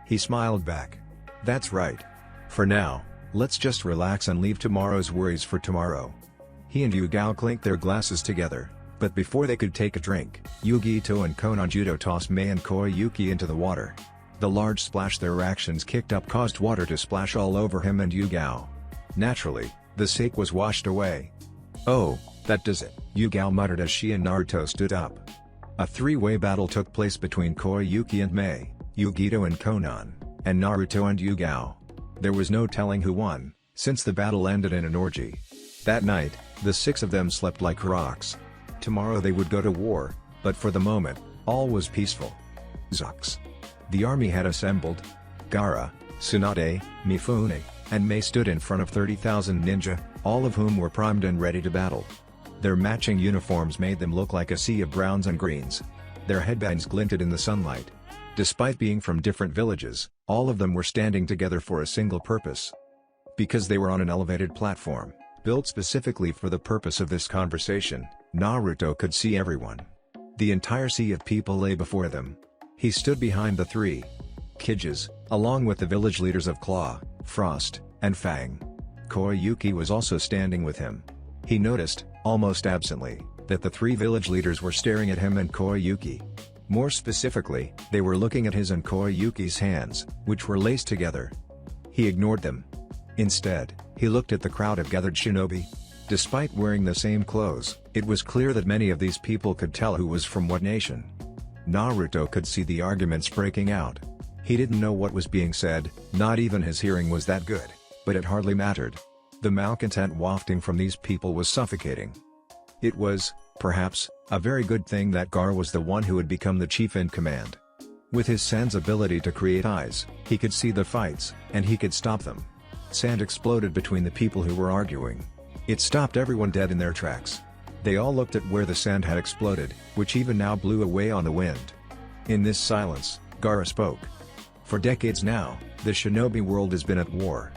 He smiled back. That's right. For now, let's just relax and leave tomorrow's worries for tomorrow. He and Yugao clinked their glasses together, but before they could take a drink, Yugito and Konanjudo tossed Mei and Koyuki into the water. The large splash their actions kicked up caused water to splash all over him and Yugao. Naturally, the sake was washed away. Oh, that does it, Yugao muttered as she and Naruto stood up. A three-way battle took place between Koyuki and Mei, Yugito and Konan, and Naruto and Yugao. There was no telling who won, since the battle ended in an orgy. That night, the six of them slept like rocks. Tomorrow they would go to war, but for the moment, all was peaceful. Zux. The army had assembled. Gaara, Tsunade, Mifune, and Mei stood in front of 30,000 ninja, all of whom were primed and ready to battle. Their matching uniforms made them look like a sea of browns and greens. Their headbands glinted in the sunlight. Despite being from different villages, all of them were standing together for a single purpose. Because they were on an elevated platform, built specifically for the purpose of this conversation, Naruto could see everyone. The entire sea of people lay before them. He stood behind the three Kiges, along with the village leaders of Claw, Frost, and Fang. Koyuki was also standing with him. He noticed, almost absently, that the three village leaders were staring at him and Koyuki. More specifically, they were looking at his and Koyuki's hands, which were laced together. He ignored them. Instead, he looked at the crowd of gathered shinobi. Despite wearing the same clothes, it was clear that many of these people could tell who was from what nation. Naruto could see the arguments breaking out. He didn't know what was being said, not even his hearing was that good, but it hardly mattered. The malcontent wafting from these people was suffocating. It was, perhaps, a very good thing that Gar was the one who would become the chief in command. With his Sand's ability to create eyes, he could see the fights, and he could stop them. Sand exploded between the people who were arguing. It stopped everyone dead in their tracks. They all looked at where the sand had exploded, which even now blew away on the wind. In this silence, Gaara spoke. For decades now, the shinobi world has been at war.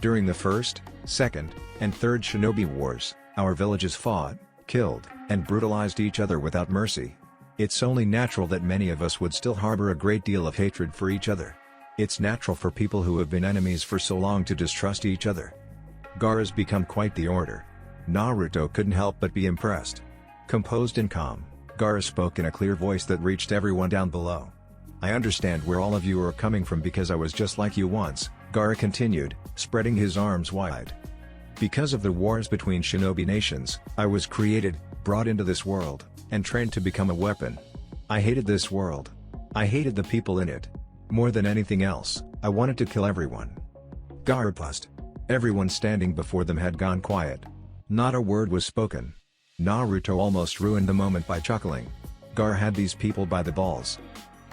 During the first, second, and third shinobi wars, our villages fought, killed, and brutalized each other without mercy. It's only natural that many of us would still harbor a great deal of hatred for each other. It's natural for people who have been enemies for so long to distrust each other. Gaara's become quite the orator. Naruto couldn't help but be impressed. Composed and calm, Gaara spoke in a clear voice that reached everyone down below. I understand where all of you are coming from because I was just like you once, Gaara continued, spreading his arms wide. Because of the wars between shinobi nations, I was created, brought into this world, and trained to become a weapon. I hated this world. I hated the people in it. More than anything else, I wanted to kill everyone. Gaara paused. Everyone standing before them had gone quiet. Not a word was spoken. Naruto almost ruined the moment by chuckling. Gaara had these people by the balls.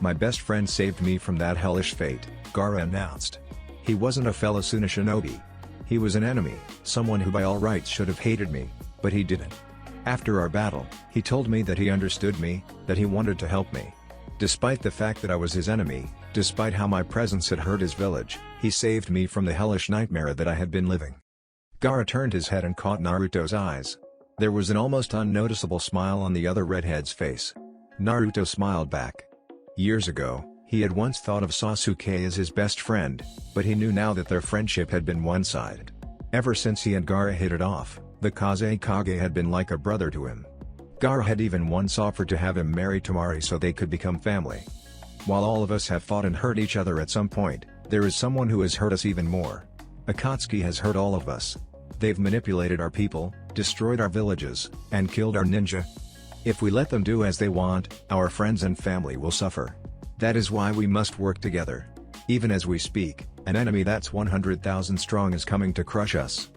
My best friend saved me from that hellish fate, Gaara announced. He wasn't a fellow Suna shinobi. He was an enemy, someone who by all rights should have hated me, but he didn't. After our battle, he told me that he understood me, that he wanted to help me. Despite the fact that I was his enemy, despite how my presence had hurt his village, he saved me from the hellish nightmare that I had been living. Gaara turned his head and caught Naruto's eyes. There was an almost unnoticeable smile on the other redhead's face. Naruto smiled back. Years ago, he had once thought of Sasuke as his best friend, but he knew now that their friendship had been one-sided. Ever since he and Gaara hit it off, the Kazekage had been like a brother to him. Gaara had even once offered to have him marry Temari so they could become family. While all of us have fought and hurt each other at some point, there is someone who has hurt us even more. Akatsuki has hurt all of us. They've manipulated our people, destroyed our villages, and killed our ninja. If we let them do as they want, our friends and family will suffer. That is why we must work together. Even as we speak, an enemy that's 100,000 strong is coming to crush us.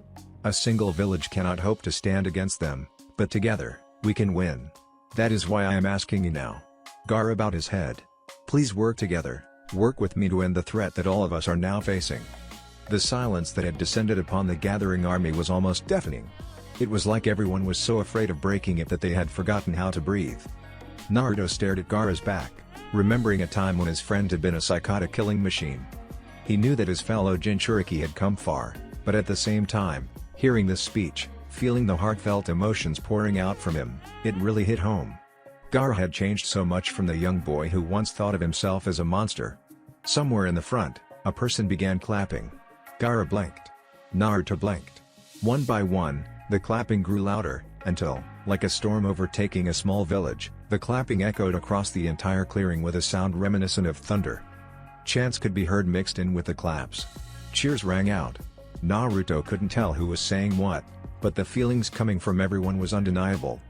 A single village cannot hope to stand against them, but together, we can win. That is why I am asking you now. Gaara bowed his head. Please work together, work with me to end the threat that all of us are now facing. The silence that had descended upon the gathering army was almost deafening. It was like everyone was so afraid of breaking it that they had forgotten how to breathe. Naruto stared at Gaara's back, remembering a time when his friend had been a psychotic killing machine. He knew that his fellow Jinchuriki had come far, but at the same time, hearing this speech, Feeling the heartfelt emotions pouring out from him, it really hit home. Gaara had changed so much from the young boy who once thought of himself as a monster. Somewhere in the front, a person began clapping. Gaara blinked. Naruto blinked. One by one, the clapping grew louder, until, like a storm overtaking a small village, the clapping echoed across the entire clearing with a sound reminiscent of thunder. Chants could be heard mixed in with the claps. Cheers rang out. Naruto couldn't tell who was saying what, but the feelings coming from everyone was undeniable.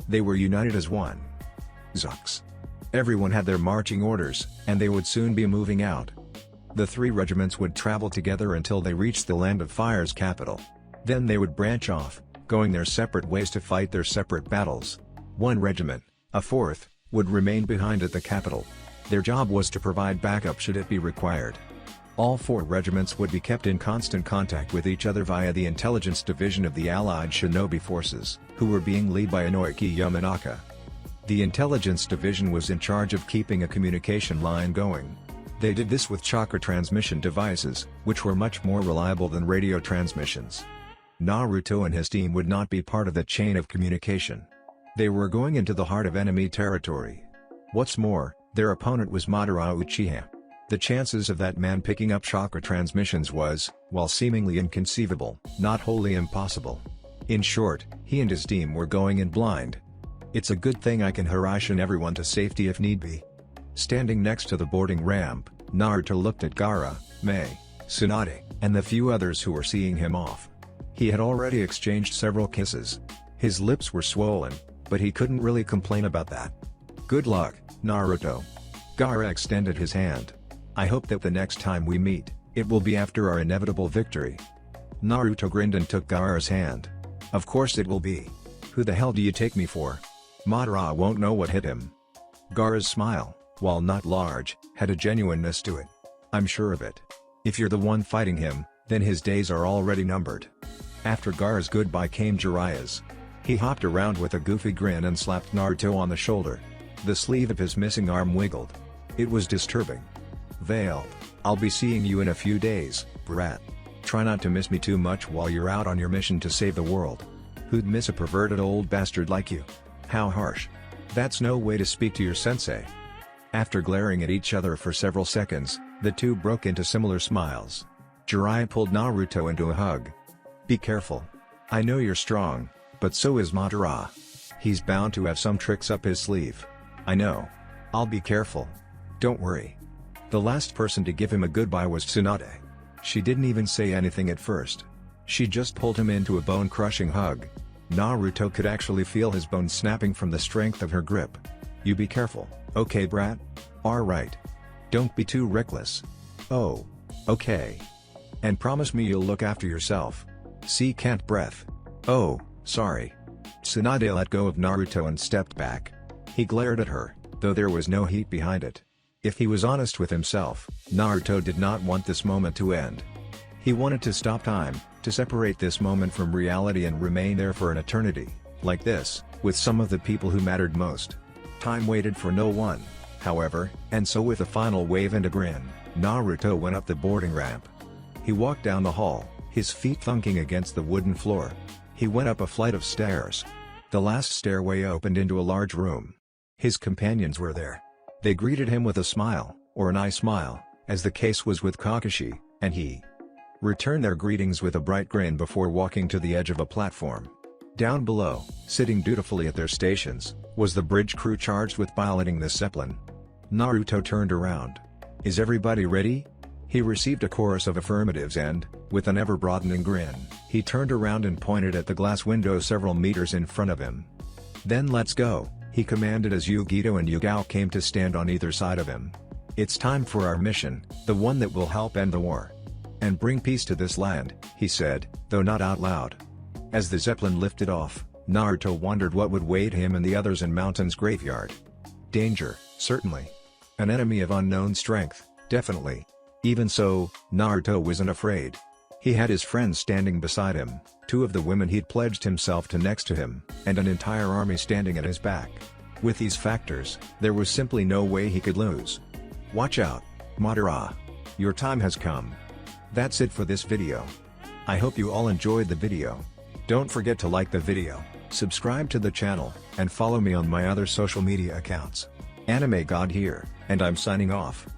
They were united as one. Zux. Everyone had their marching orders, and they would soon be moving out. The three regiments would travel together until they reached the Land of Fire's capital. Then they would branch off, going their separate ways to fight their separate battles. One regiment, a fourth, would remain behind at the capital. Their job was to provide backup should it be required. All four regiments would be kept in constant contact with each other via the intelligence division of the Allied Shinobi forces, who were being led by Inoiki Yamanaka. The intelligence division was in charge of keeping a communication line going. They did this with chakra transmission devices, which were much more reliable than radio transmissions. Naruto and his team would not be part of the chain of communication. They were going into the heart of enemy territory. What's more, their opponent was Madara Uchiha. The chances of that man picking up chakra transmissions was, while seemingly inconceivable, not wholly impossible. In short, he and his team were going in blind. It's a good thing I can Hiraishin everyone to safety if need be. Standing next to the boarding ramp, Naruto looked at Gaara, Mei, Tsunade, and the few others who were seeing him off. He had already exchanged several kisses. His lips were swollen, but he couldn't really complain about that. Good luck, Naruto. Gaara extended his hand. I hope that the next time we meet, it will be after our inevitable victory. Naruto grinned and took Gaara's hand. Of course it will be. Who the hell do you take me for? Madara won't know what hit him. Gaara's smile, while not large, had a genuineness to it. I'm sure of it. If you're the one fighting him, then his days are already numbered. After Gaara's goodbye came Jiraiya's. He hopped around with a goofy grin and slapped Naruto on the shoulder. The sleeve of his missing arm wiggled. It was disturbing. Veiled, I'll be seeing you in a few days, brat. Try not to miss me too much while you're out on your mission to save the world. Who'd miss a perverted old bastard like you? How harsh. That's no way to speak to your sensei. After glaring at each other for several seconds, the two broke into similar smiles. Jiraiya pulled Naruto into a hug. Be careful. I know you're strong, but so is Madara. He's bound to have some tricks up his sleeve. I know. I'll be careful. Don't worry. The last person to give him a goodbye was Tsunade. She didn't even say anything at first. She just pulled him into a bone-crushing hug. Naruto could actually feel his bones snapping from the strength of her grip. You be careful, okay brat? Alright. Don't be too reckless. Oh. Okay. And promise me you'll look after yourself. See can't breath. Oh, sorry. Tsunade let go of Naruto and stepped back. He glared at her, though there was no heat behind it. If he was honest with himself, Naruto did not want this moment to end. He wanted to stop time, to separate this moment from reality and remain there for an eternity, like this, with some of the people who mattered most. Time waited for no one, however, and so with a final wave and a grin, Naruto went up the boarding ramp. He walked down the hall, his feet thunking against the wooden floor. He went up a flight of stairs. The last stairway opened into a large room. His companions were there. They greeted him with a smile, or an eye smile, as the case was with Kakashi, and he returned their greetings with a bright grin before walking to the edge of a platform. Down below, sitting dutifully at their stations, was the bridge crew charged with piloting the Zeppelin. Naruto turned around. Is everybody ready? He received a chorus of affirmatives and, with an ever-broadening grin, he turned around and pointed at the glass window several meters in front of him. Then let's go, he commanded as Yugito and Yugao came to stand on either side of him. It's time for our mission, the one that will help end the war. And bring peace to this land, he said, though not out loud. As the Zeppelin lifted off, Naruto wondered what would wait him and the others in Mountain's graveyard. Danger, certainly. An enemy of unknown strength, definitely. Even so, Naruto wasn't afraid. He had his friends standing beside him, two of the women he'd pledged himself to next to him, and an entire army standing at his back. With these factors, there was simply no way he could lose. Watch out, Madara. Your time has come. That's it for this video. I hope you all enjoyed the video. Don't forget to like the video, subscribe to the channel, and follow me on my other social media accounts. Anime God here, and I'm signing off.